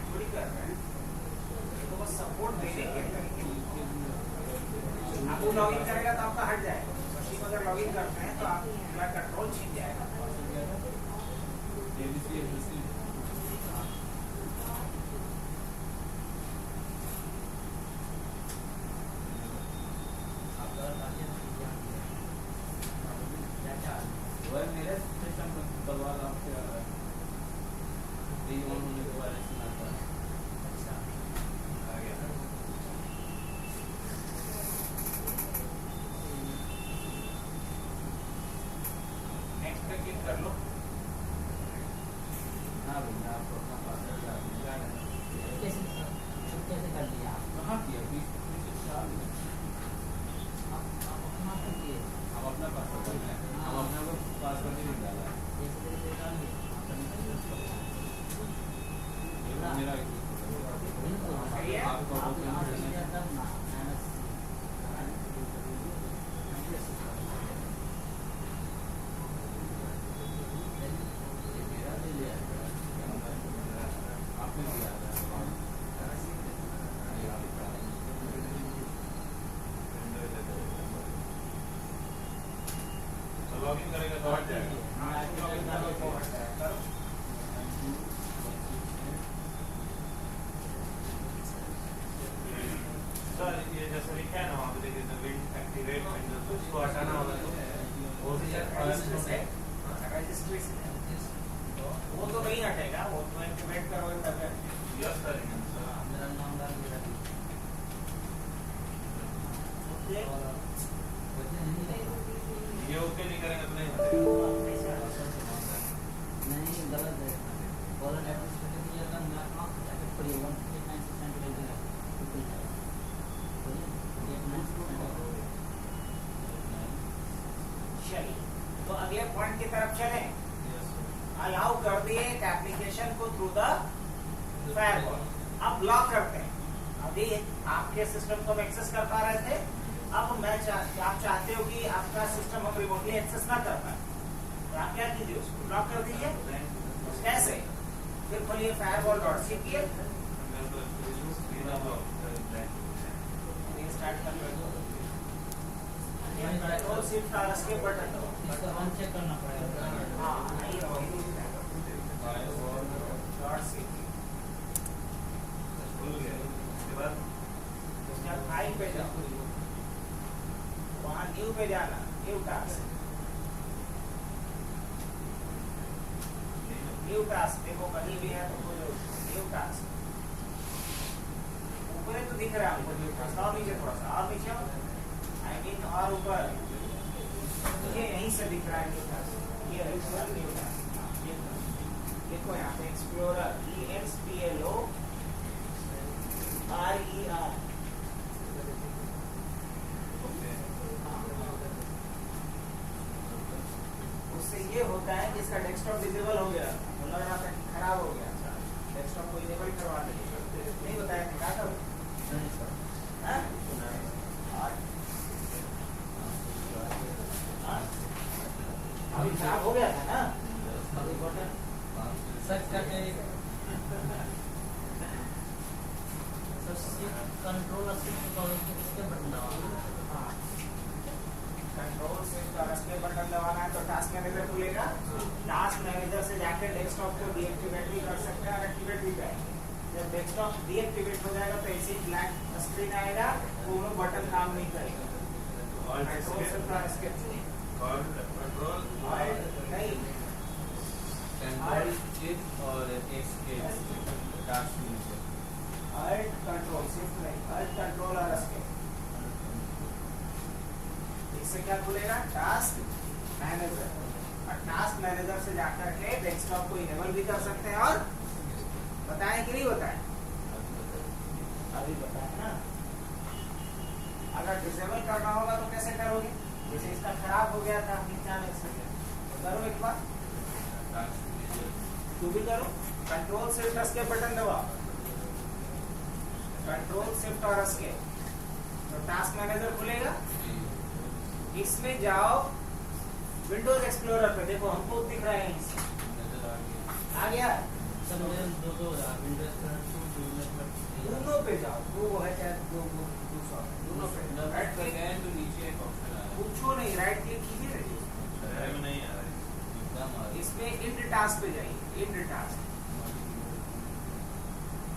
Speaker 1: थोड़ी कर रहे हैं, तो बस सपोर्ट देने के तरीके। आप वो लॉगिन करेगा तो आपका हट जाएगा, मशीन अगर लॉगिन करते हैं तो आपका कंट्रोल छीन जाएगा।
Speaker 2: मेरे सिस्टम पर सवाल आपसे आ रहा है, होने के बारे में आता है। अच्छा आ गया
Speaker 1: नेक्स्ट पे क्लिक कर लो।
Speaker 2: हाँ भैया आपको अपना पासवर्ड
Speaker 3: कैसे कर लिया आप?
Speaker 2: कहाँ किया 20-25 साल में
Speaker 3: आप अपना कर दिए?
Speaker 2: हम अपना पासवर्ड हम अपना को पासवर्ड नहीं डाला है। मेरा आपको
Speaker 4: लॉगिन करेगा तो हट जाएगा। सर ये जैसे लिखा है ना वहाँ पे देखिए विंड एक्टिवेट विंडोज, उसको हटाना होगा तो वो भी
Speaker 1: रजिस्ट्री वो तो नहीं हटेगा, वो तो एक्टिवेट करोगे तब
Speaker 4: यस करेंगे
Speaker 3: मेरा नाम डाल के रखिए।
Speaker 4: ये ओके नहीं करेंगे तो नहीं हटेगा।
Speaker 3: नहीं गलत है, कॉलर एड्रेस पे दिया था मैं अपना एडिट करिए 189% ले देगा बिल्कुल है।
Speaker 1: चलिए तो अगले पॉइंट की तरफ चलें। अलाउ कर दिए एक एप्लीकेशन को थ्रू द फायरवॉल, अब ब्लॉक करते हैं। अभी आपके सिस्टम को हम एक्सेस कर पा रहे थे, अब आप चाहते हो कि आपका सिस्टम हम रिमोटली एक्सेस ना कर पाए, तो आप क्या कीजिए, उसको ब्लॉक कर दीजिए। कैसे? फिर खोलिए firewall.cpl, स्टार्ट कर लो। कंट्रोल शिफ्ट और एस्केप बटन दो।
Speaker 3: इसका वन चेक करना पड़ेगा।
Speaker 1: हाँ नहीं वही उसके बाद फाइल पे जाओ, वहाँ न्यू पे जाना, न्यू टास्क, न्यू टास्क देखो कहीं भी है तो खोलो न्यू टास्क। ऊपर तो दिख रहा है आपको न्यू टास्क, और नीचे थोड़ा सा और नीचे आई मीन और ऊपर ये यहीं से दिख रहा है न्यू टास्क, ये न्यू टास्क। देखो यहाँ पे एक्सप्लोरर EXPLO RER। उससे ये होता है कि इसका डेस्कटॉप डिसेबल हो गया, तो लग रहा था कि खराब हो गया, डेस्कटॉप को इनेबल करवा देंगे, नहीं बताया क्या करो। हाँ? हाँ? अभी खराब हो गया था ना, अभी बटन
Speaker 3: सर्च करके कंट्रोल इसके बटन दबाना।
Speaker 1: हाँ, कंट्रोल शिफ्ट और एस्केप बटन दबाना है तो टास्क मैनेजर खुलेगा। टास्क मैनेजर से जाकर डेस्कटॉप को डीएक्टिवेट भी कर सकते हैं और एक्टिवेट भी करेंगे। जब डेस्कटॉप डीएक्टिवेट हो जाएगा तो ऐसे ब्लैक स्क्रीन आएगा, दोनों बटन काम नहीं करेगा। कंट्रोल शिफ्ट और एस्केप नहीं,
Speaker 2: और escape task manager,
Speaker 1: alt control shift नहीं, अल्ट कंट्रोल और एस्केप। इससे क्या खुलेगा? Task manager. और टास्क मैनेजर से जाकर के डेस्कटॉप को इनेबल भी कर सकते हैं और बताएं कि नहीं बताएं? अभी बताएं ना। अगर डिसेबल करना होगा तो कैसे करोगे? जैसे इसका खराब हो गया था अचानक से, तो करो एक बार, तू भी करो। कंट्रोल शिफ्ट एस्केप बटन दबाओ, कंट्रोल शिफ्ट और एस्केप, तो टास्क मैनेजर खुलेगा। इसमें जाओ, विंडोज एक्सप्लोरर पे देखो, हमको दिख रहा है इसमें आ गया।
Speaker 3: सब मेरे दो विंडोज
Speaker 1: दोनों पे जाओ, वो है चाहे दोनों पे राइट क्लिक,
Speaker 2: तो नीचे एक ऑप्शन आया,
Speaker 1: पूछो नहीं, राइट क्लिक कीजिए,
Speaker 2: नहीं आ रहा है।
Speaker 1: इसमें इंड टास्क पे जाइए, इंड टास्क।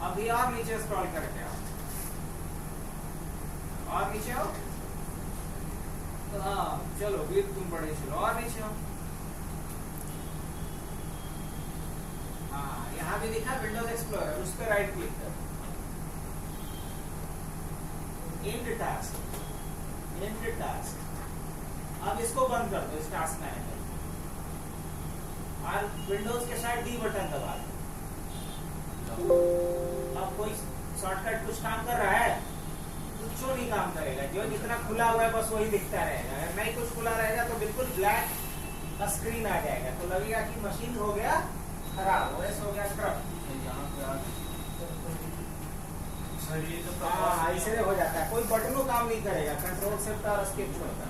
Speaker 1: अभी और नीचे स्क्रॉल करके आओ, और नीचे आओ, तो हाँ चलो वीर तुम बड़े चलो, और नीचे आओ। हाँ यहाँ भी दिखा विंडोज एक्सप्लोरर, उस पर राइट क्लिक करो, इंड टास्क, इंड टास्क। अब इसको बंद कर दो, इस टास्क मैनेजर, और विंडोज के साथ डी बटन दबा दो। अब कोई शॉर्टकट कुछ काम कर रहा है? कुछ नहीं काम करेगा, जो जितना खुला हुआ है बस वही दिखता रहेगा। अगर नहीं कुछ खुला रहेगा तो बिल्कुल ब्लैक स्क्रीन आ जाएगा, तो लगेगा कि मशीन हो गया खराब, ओएस हो गया खराब।
Speaker 4: सर ये तो
Speaker 1: हाँ ऐसे हो जाता है, कोई बटनों काम नहीं करेगा, कंट्रोल शिफ्ट और एस्केप छोड़कर।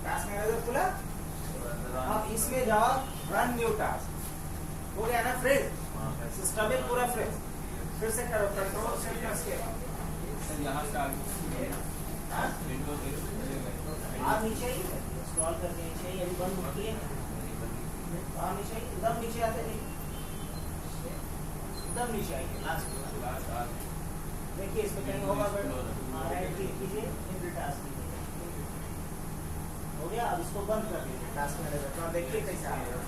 Speaker 1: टास्क मैनेजर खुला, अब इसमें जाओ, रन न्यू टास्क, हो गया ना फ्रेज, सिस्टम में पूरा फ्रेज। फिर से करो, कंट्रोल शिफ्ट एस्केप,
Speaker 2: सर यहाँ से आगे विंडोज
Speaker 1: आप नीचे ही स्क्रॉल करके नीचे ही, अभी बंद होती है, आप नीचे ही एकदम नीचे आते नहीं, एकदम नीचे आइए, लास्ट देखिए इसमें कहीं होगा, राइट क्लिक कीजिए, इंड टास्क कीजिए, हो गया। अब इसको बंद कर दीजिए टास्क मैनेजर, तो देखिए कैसा आएगा।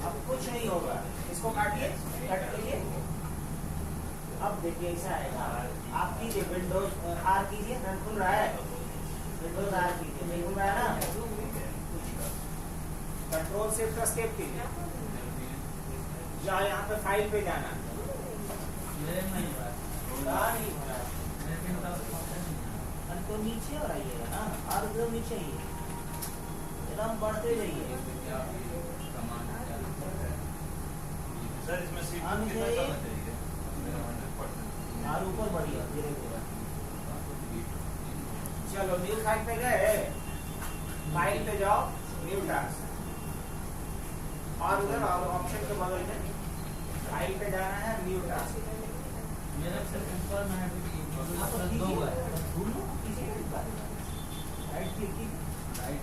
Speaker 1: अब कुछ नहीं होगा, इसको काटिए, कट कीजिए, अब देखिए ऐसा आएगा। आप कीजिए विंडोज आर कीजिए, रन खुल रहा है, विंडोज आर कीजिए, नहीं खुल रहा है ना, कंट्रोल शिफ्ट एस्केप कीजिए, या यहाँ पे फाइल पे जाना,
Speaker 3: मेरे में नहीं
Speaker 1: नहीं हो रहा है, तो नीचे और आइएगा ना, और एकदम नीचे ही एकदम बढ़ते जाइए।
Speaker 4: सर इसमें सीट
Speaker 1: हाँ,
Speaker 4: कितना
Speaker 1: मुझे-
Speaker 4: करना चाहिए? मेरा 100%।
Speaker 1: और ऊपर बढ़िए धीरे धीरे। चलो न्यू फाइल पे गए, फाइल पे जाओ, न्यू टास्क, और उधर ऑप्शन के बगल में फाइल पे जाना है, न्यू टास्क।
Speaker 3: मेरा सिर्फ ऊपर में है कि दो हुआ है,
Speaker 1: राइट क्लिक की,
Speaker 3: राइट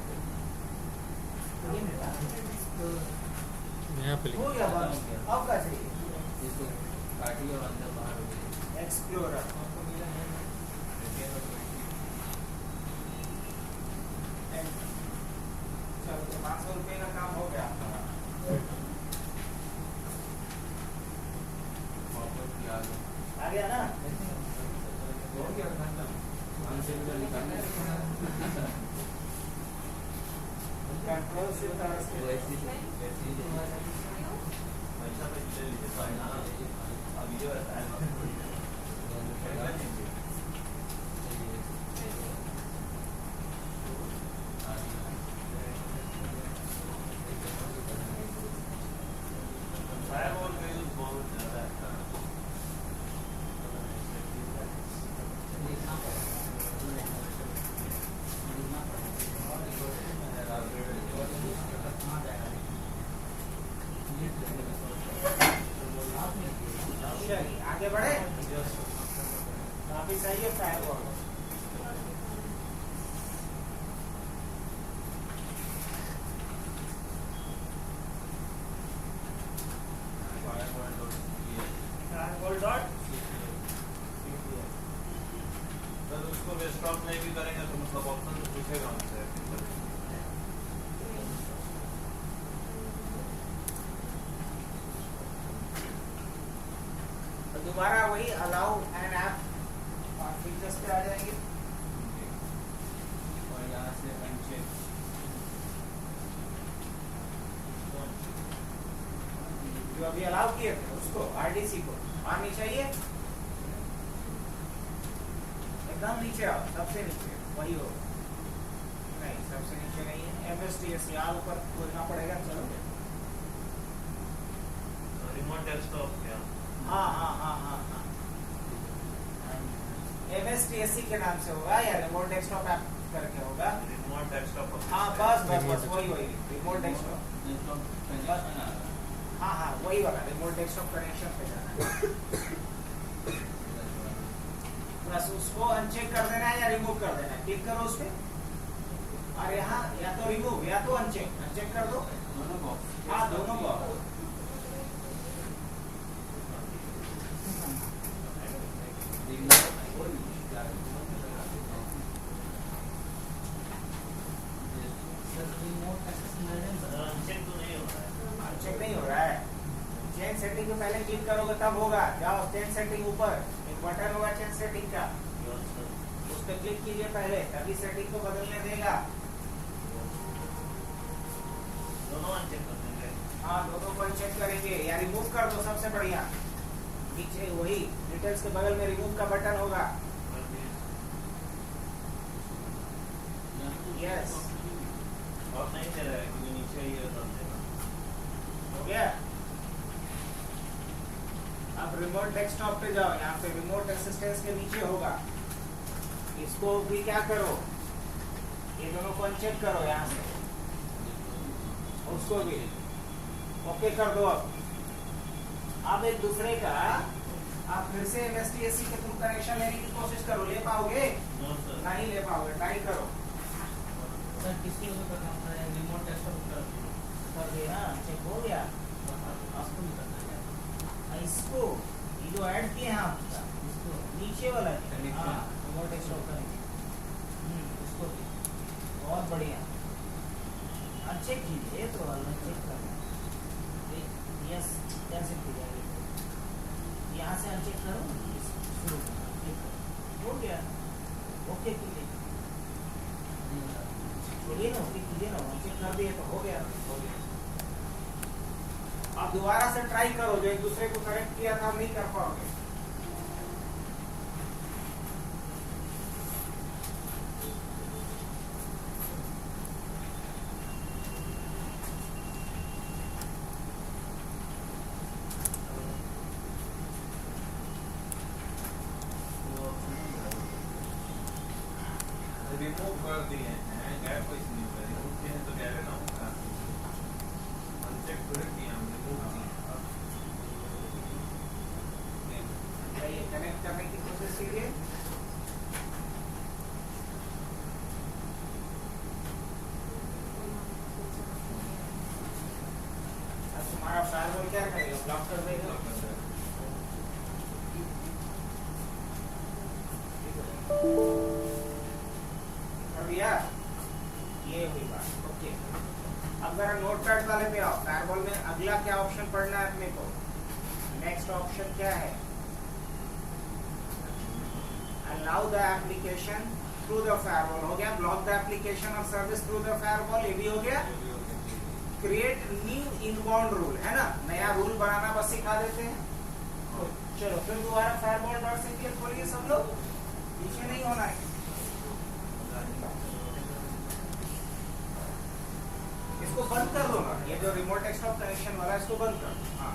Speaker 5: यहाँ पे
Speaker 1: हो गया बस। अब क्या चाहिए?
Speaker 3: इसको काटिए और अंदर बाहर हो गई।
Speaker 1: एक्सप्लोरर, चलो 500 रुपये का काम हो गया। आ गया ना? कंट्रोल शिफ्ट और एस्केप।
Speaker 4: पैसा पे ले लीजिए तो आना अभी जो है फायरवॉल का यूज बहुत ज्यादा है
Speaker 1: चलिए आगे बढ़े। काफी सही है फायरवॉल। फायरवॉल डॉट
Speaker 4: सर उसको वे स्टॉप नहीं भी करेंगे तो मतलब ऑप्शन तो पूछेगा हमसे
Speaker 1: तो दोबारा वही अलाउ एन ऐप और फीचर्स पे आ जाएंगे।
Speaker 3: और यहाँ से अनचेक
Speaker 1: जो अभी अलाउ किए थे उसको आरडीसी को आनी चाहिए। एकदम नीचे आओ, सबसे नीचे वही हो। नहीं सबसे नीचे नहीं है, एमएसटीएस यहाँ ऊपर खोजना पड़ेगा। चलो
Speaker 4: रिमोट डेस्कटॉप क्या
Speaker 1: हाँ हाँ हाँ हाँ हाँ एमएसटीएससी के नाम से होगा या रिमोट डेस्कटॉप ऐप करके होगा।
Speaker 4: रिमोट डेस्कटॉप
Speaker 1: हाँ बस बस बस वही वही रिमोट डेस्कटॉप। हाँ हाँ वही वाला रिमोट डेस्कटॉप कनेक्शन पे जाना है। बस उसको अनचेक कर देना है या रिमूव कर देना है। क्लिक करो उस पे और यहाँ या तो रिमूव या तो अनचेक अनचेक कर दो।
Speaker 3: दोनों बॉक्स
Speaker 1: हाँ दोनों बॉक्स।
Speaker 4: अनचेक तो नहीं हो रहा है
Speaker 1: चेक नहीं हो रहा है। चेंज सेटिंग पे पहले क्लिक करोगे तब होगा। जाओ चेंज सेटिंग ऊपर एक बटन होगा चेंज सेटिंग का, उस पर क्लिक कीजिए पहले तभी सेटिंग को बदलने देगा।
Speaker 4: दोनों अनचेक कर देंगे
Speaker 1: हाँ दोनों को चेक करेंगे या रिमूव कर दो सबसे बढ़िया। नीचे वही डिटेल्स के बगल में रिमूव का बटन होगा। यस
Speaker 4: और नहीं दे रहा है क्योंकि नीचे ही है सब देना
Speaker 1: हो गया। अब रिमोट डेस्कटॉप पे जाओ, यहाँ पे रिमोट असिस्टेंस के नीचे होगा। इसको भी क्या करो, ये दोनों को अनचेक करो यहाँ से, उसको भी ओके कर दो। अब एक दूसरे का आप फिर से एमएसटीएससी के थ्रू कनेक्शन लेने की कोशिश करो। ले पाओगे?
Speaker 4: नो सर
Speaker 1: नहीं ले पाओगे, ट्राई करो।
Speaker 3: सर किसके ऊपर करना होता है? रिमोट डेस्कटॉप
Speaker 1: कर दिया, चेक हो गया।
Speaker 3: आपको नहीं करना है
Speaker 1: इसको ये जो ऐड किए हैं आपका
Speaker 3: इसको
Speaker 1: नीचे वाला
Speaker 3: Connection.
Speaker 1: हाँ, रिमोट डेस्कटॉप करेंगे उसको भी बहुत बढ़िया। अनचेक कीजिए तो अनचेक करना। यस कैसे की जाएगी? यहाँ से अनचेक करो, शुरू हो गया। ओके कीजिए ना, ओके कीजिए ना, अनचेक कर दिए तो हो गया। आप दोबारा से ट्राई करो, जो एक दूसरे को कनेक्ट किया था नहीं कर पाओगे।
Speaker 4: रिमूव कर दिए हैं, गैप कोई नहीं होगा। रिमूव किए हैं तो गैप ना होगा। अनचेक थोड़ी किया हम, रिमूव किए।
Speaker 1: ये कनेक्ट करने की कोशिश कीजिए। अब तुम्हारा फायरवॉल क्या करेगा? ब्लॉक कर देगा। कर दिया, ये हुई बात। ओके, अब जरा नोटपैड वाले पे आओ। फायरवॉल में अगला क्या ऑप्शन पढ़ना है अपने को? नेक्स्ट ऑप्शन क्या है? Allow the application through the firewall हो गया। Block the application or service through the firewall ये भी हो गया। क्रिएट न्यू इनबाउंड रूल, है ना, नया रूल बनाना बस सिखा देते हैं। तो चलो फिर दोबारा fireball.cpl खोलिए सब लोग, पीछे नहीं होना है। इसको बंद कर दो ना, ये जो रिमोट डेस्कटॉप कनेक्शन वाला है इसको बंद कर दो। हाँ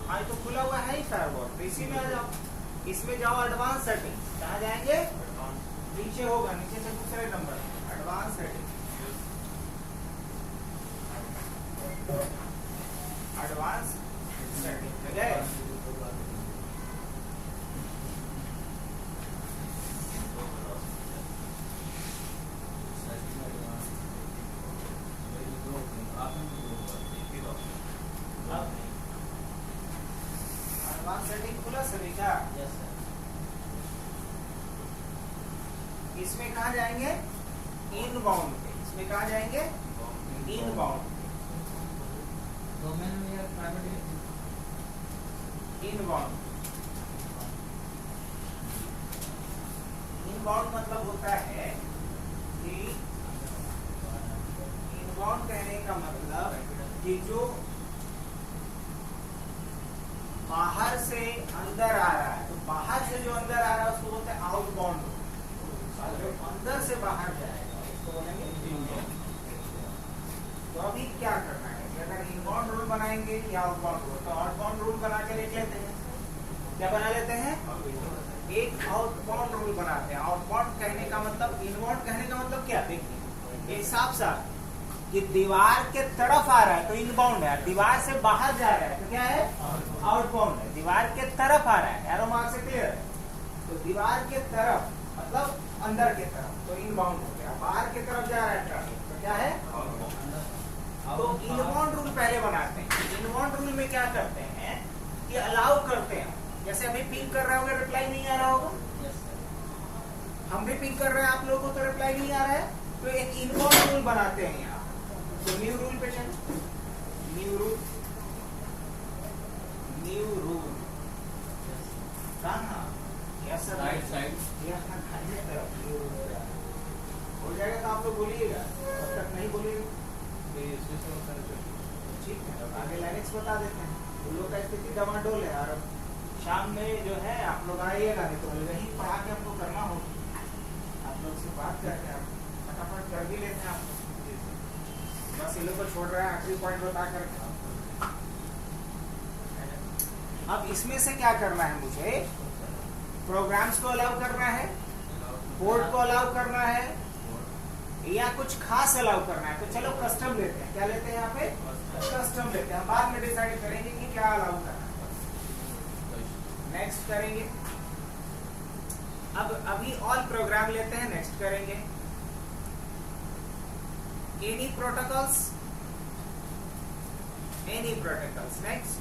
Speaker 1: हाँ, ये तो खुला हुआ है ही फायरवॉल, तो इसी में आ जाओ, इसमें जाओ एडवांस सेटिंग, कहाँ जाएंगे, नीचे होगा, नीचे से दूसरे number advance setting, advance setting पे गए, एडवांस सेटिंग खुला सभी का।
Speaker 3: Yes sir.
Speaker 1: इसमें कहाँ जाएंगे, इनबाउंड पे, इसमें कहाँ जाएंगे, इनबाउंड,
Speaker 3: डोमेन में या प्राइवेट
Speaker 1: इनबाउंड। इनबाउंड मतलब होता है कि इनबाउंड कहने का मतलब कि जो बाहर से अंदर आ रहा है, तो बाहर से जो अंदर आ रहा है उसको बोलते हैं आउटबाउंड, जो अंदर से बाहर जाएगा उसको बोलेंगे इनबाउंड। तो अभी क्या करना है कि अगर इनबाउंड रूल बनाएंगे या आउटबाउंड रूल, तो आउटबाउंड रूल बना के लिख लेते हैं। क्या बना लेते हैं, एक आउटबाउंड रूल बनाते हैं। आउटबाउंड कहने का मतलब, इनबाउंड कहने का मतलब क्या, देखिए ये साफ साफ कि दीवार के तरफ आ रहा है तो इनबाउंड है, दीवार से बाहर जा रहा है तो क्या है, आउटबाउंड है। दीवार के तरफ आ रहा है, एरो मार्क से क्लियर है, तो दीवार के तरफ मतलब अंदर के तरफ, तो इनबाउंड हो गया। बाहर के तरफ जा रहा है ट्रैफिक तो क्या है, तो इनबाउंड रूल पहले बनाते हैं। इनबाउंड रूल में क्या करते हैं कि अलाउ करते हैं, जैसे अभी पिंग कर रहे होंगे, रिप्लाई नहीं आ रहा होगा, हम भी पिंग कर रहे हैं, आप लोगों को तो रिप्लाई नहीं आ रहा है, तो एक इनबाउंड रूल बनाते हैं यहाँ। तो न्यू रूल पे चलो, न्यू रूल, न्यू रूल कहाँ, यस सर,
Speaker 2: राइट साइड
Speaker 1: यहाँ दाहिने तरफ न्यू रूल हो जाएगा। तो आप लोग बोलिएगा, तब तक नहीं बोलिएगा ठीक है। अब आगे लाइनेक्स बता देते हैं। उन लोग का स्थिति डमाडोल है, और शाम में जो है आप लोग आइएगा, नहीं तो वही पढ़ा के हमको करना होगा। आप लोग से बात करके आप फटाफट कर भी लेते हैं, आप बस ये लोग को छोड़ रहा है आखिरी पॉइंट बता करके। अब इसमें से क्या करना है, मुझे प्रोग्राम्स को अलाउ करना है, कोड को अलाउ करना है, या कुछ खास अलाउ करना है। तो चलो कस्टम लेते हैं, क्या लेते हैं यहाँ पे, कस्टम लेते हैं। हम बाद में डिसाइड करेंगे कि क्या अलाउ करना है, नेक्स्ट करेंगे। अब अभी ऑल प्रोग्राम लेते हैं, नेक्स्ट करेंगे। Any protocols, next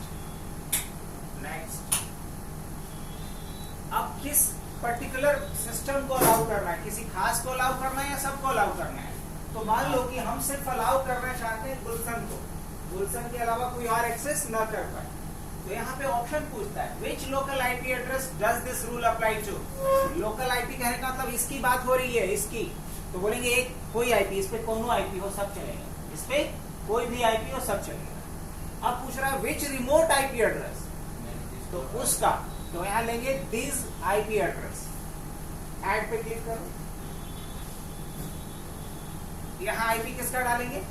Speaker 1: next. अब किस पर्टिकुलर सिस्टम को अलाउ करना है, किसी खास को अलाउ करना है या सबको अलाउ करना है। तो मान लो कि हम सिर्फ अलाउ करना चाहते हैं गुलशन को, गुलशन के अलावा कोई और एक्सेस न कर पाए। तो यहाँ पे ऑप्शन पूछता है which local IP address does this rule apply to. Local IP कहने का मतलब इसकी बात हो रही है, इसकी, तो बोलेंगे एक कोई आईपी, इस पे कोनो आईपी हो सब चलेगा, इस पे कोई भी आईपी हो सब चलेगा। अब पूछ रहा है विच रिमोट आईपी एड्रेस, तो उसका, तो यहाँ लेंगे दिस आईपी एड्रेस, ऐड पे क्लिक करो। यहाँ आईपी किसका डालेंगे,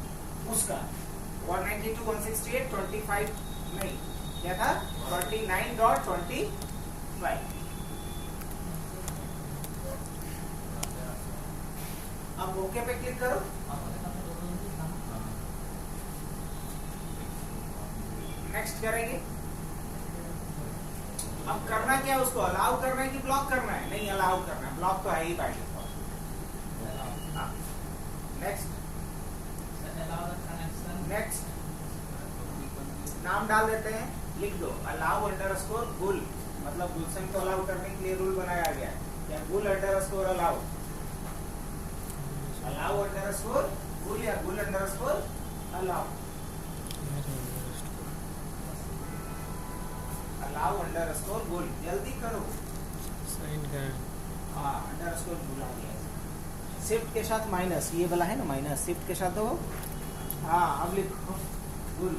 Speaker 1: उसका 192.168.25 नहीं, क्या था 29.25। अब ओके पे क्लिक करो। नेक्स्ट करेंगे। अब करना क्या, उसको अलाउ करना है कि ब्लॉक करना है, नहीं अलाउ करना है, ब्लॉक तो है ही बाय डिफॉल्ट। नेक्स्ट नेक्स्ट नाम डाल देते हैं, लिख दो अलाउ अंडरस्कोर गुल, मतलब गुलशन को अलाउ करने के लिए रूल बनाया गया है, या गुल अंडरस्कोर अलाउ, अलाउ अंडरस्कोर गुल या गुल अंडरस्कोर अलाउ, अलाउ अंडरस्कोर गुल। जल्दी करो,
Speaker 5: साइन कर,
Speaker 1: हाँ अंडरस्कोर गुल आ गया। शिफ्ट के साथ माइनस, ये वाला है ना माइनस, शिफ्ट के साथ दो। हाँ अब लिखो rule.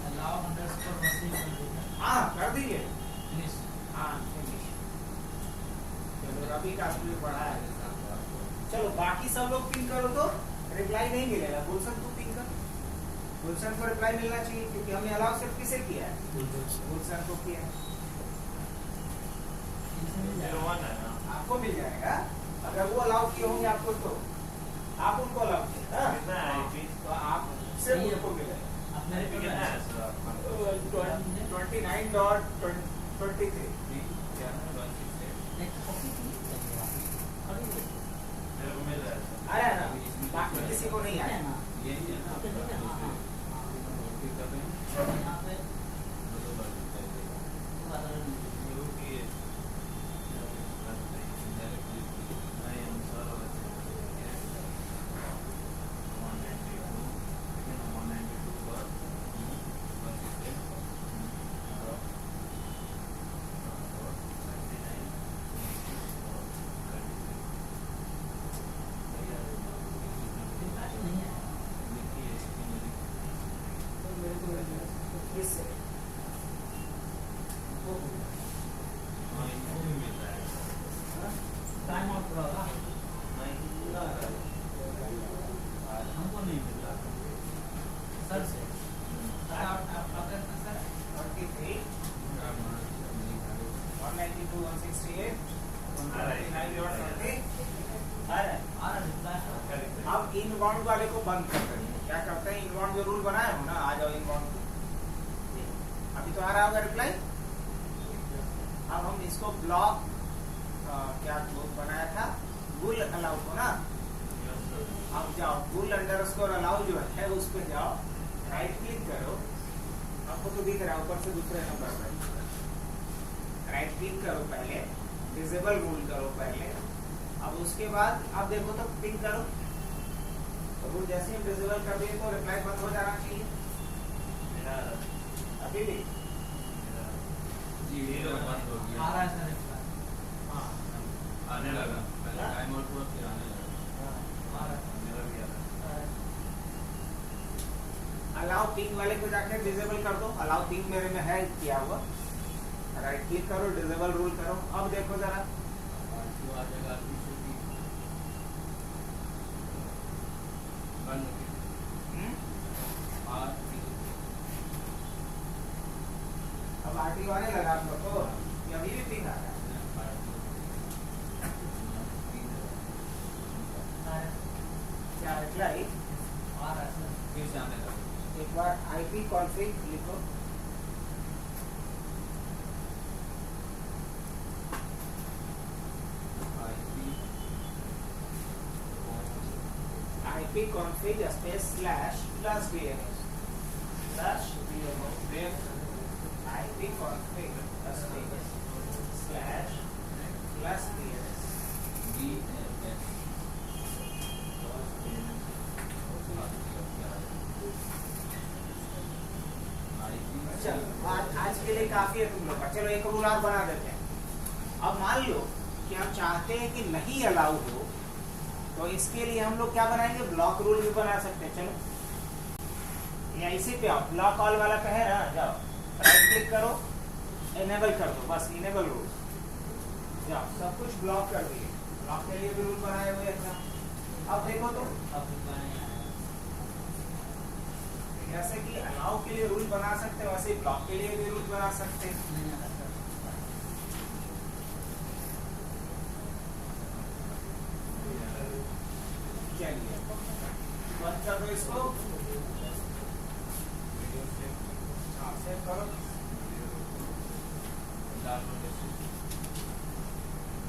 Speaker 3: allow underscore machine computer
Speaker 1: हाँ कर दीजिए।
Speaker 3: please
Speaker 1: हाँ फिनिश। चलो रवि का भी पढ़ा है। चलो बाकी सब लोग पिन करो तो रिप्लाई नहीं मिलेगा। गुलशन तू पिन कर, गुलशन को रिप्लाई मिलना चाहिए क्योंकि हमने अलाउ सिर्फ किसे किया है, गुलशन को किया है।
Speaker 4: Zero one है ना?
Speaker 1: आपको मिल जाएगा अगर वो अलाउ किए होंगे आपको तो आप उनको अलाउ किए हाँ?
Speaker 4: कितना है IP?
Speaker 1: तो आप सिर्फ उनको मिलेगा।
Speaker 3: अपने
Speaker 4: IP कितना है सर आपका?
Speaker 1: 29.23
Speaker 4: क्या है? 168
Speaker 3: नेक्स्ट कॉपी की अभी
Speaker 4: मेरे को मिल रहा है सर।
Speaker 1: आया ना, बाकी किसी को नहीं आया।
Speaker 3: ना
Speaker 4: यही है ना आपका? ठीक कर रहे हैं?
Speaker 3: यहाँ पे नहीं है
Speaker 1: किससे?
Speaker 3: टाइम आउट पूरा होगा हमको नहीं मिल रहा सर से सर आप सर
Speaker 1: 23 192 168 199.30 आ रहा है।
Speaker 3: आ रहा रिप्लाई
Speaker 1: अब इनबाउंड वाले को बंद कर देंगे। क्या करते हैं, इनबाउंड जो रूल बनाए हो ना, आ जाओ इनबाउंड। अभी तो आ रहा होगा रिप्लाई। अब हम इसको ब्लॉक क्या बनाया था, बुल अलाउ को ना, अब जाओ बुल अंडरस्कोर अलाउ जो है उस पे जाओ, राइट क्लिक करो। आपको तो दिख रहा है ऊपर से दूसरे नंबर पर, राइट क्लिक करो पहले, डिसेबल रूल करो पहले। अब उसके बाद अब देखो तो पिंक करो, तो रूल जैसे ही डिसेबल कर दिए तो रिप्लाई बंद हो जाना चाहिए। अभी भी
Speaker 4: जी ये बंद हो गया।
Speaker 3: आ रहा है सर रिप्लाई
Speaker 1: हाँ
Speaker 4: आने लगा पहले टाइम आउट हुआ फिर आने लगा।
Speaker 3: आ रहा है
Speaker 4: मेरा भी आ रहा है।
Speaker 1: अलाउ पिंग वाले को जाकर डिसेबल कर दो। अलाउ पिंग मेरे में है किया हुआ, राइट क्लिक करो, डिसेबल रूल करो। अब देखो जरा
Speaker 4: तो आ जाएगा पीछे की बंद हो गया।
Speaker 1: अब आरटी आने लगा आप लोग को, ये अभी भी पिंग आ रहा है। क्या रिप्लाई
Speaker 3: आ रहा है सर
Speaker 4: फिर से आने लगा।
Speaker 1: एक बार आईपी कॉन्फ़िग लिखो, IP config space slash plus DNS slash DNS IP config space slash plus DNS. चलो आज के लिए काफी है तुम लोग का। चलो एक रूल और बना देते हैं। अब मान लो कि हम चाहते हैं कि नहीं अलाउ हो, तो इसके लिए हम लोग क्या बनाएंगे, ब्लॉक रूल भी बना सकते हैं। चलो या इसी पे आओ, ब्लॉक ऑल वाला पे है ना, जाओ राइट क्लिक करो, एनेबल कर दो, बस इनेबल रूल। जाओ सब कुछ ब्लॉक कर दिए, ब्लॉक के लिए भी रूल बनाए हुए हैं। अब देखो तो
Speaker 3: अब रिप्लाई नहीं आया
Speaker 1: जैसे कि अलाउ के लिए रूल बना सकते हैं, वैसे ब्लॉक के लिए भी रूल बना सकते हैं।
Speaker 3: नहीं आ रहा सर
Speaker 1: चलिए बंद कर दो इसको, हाँ सेव करो।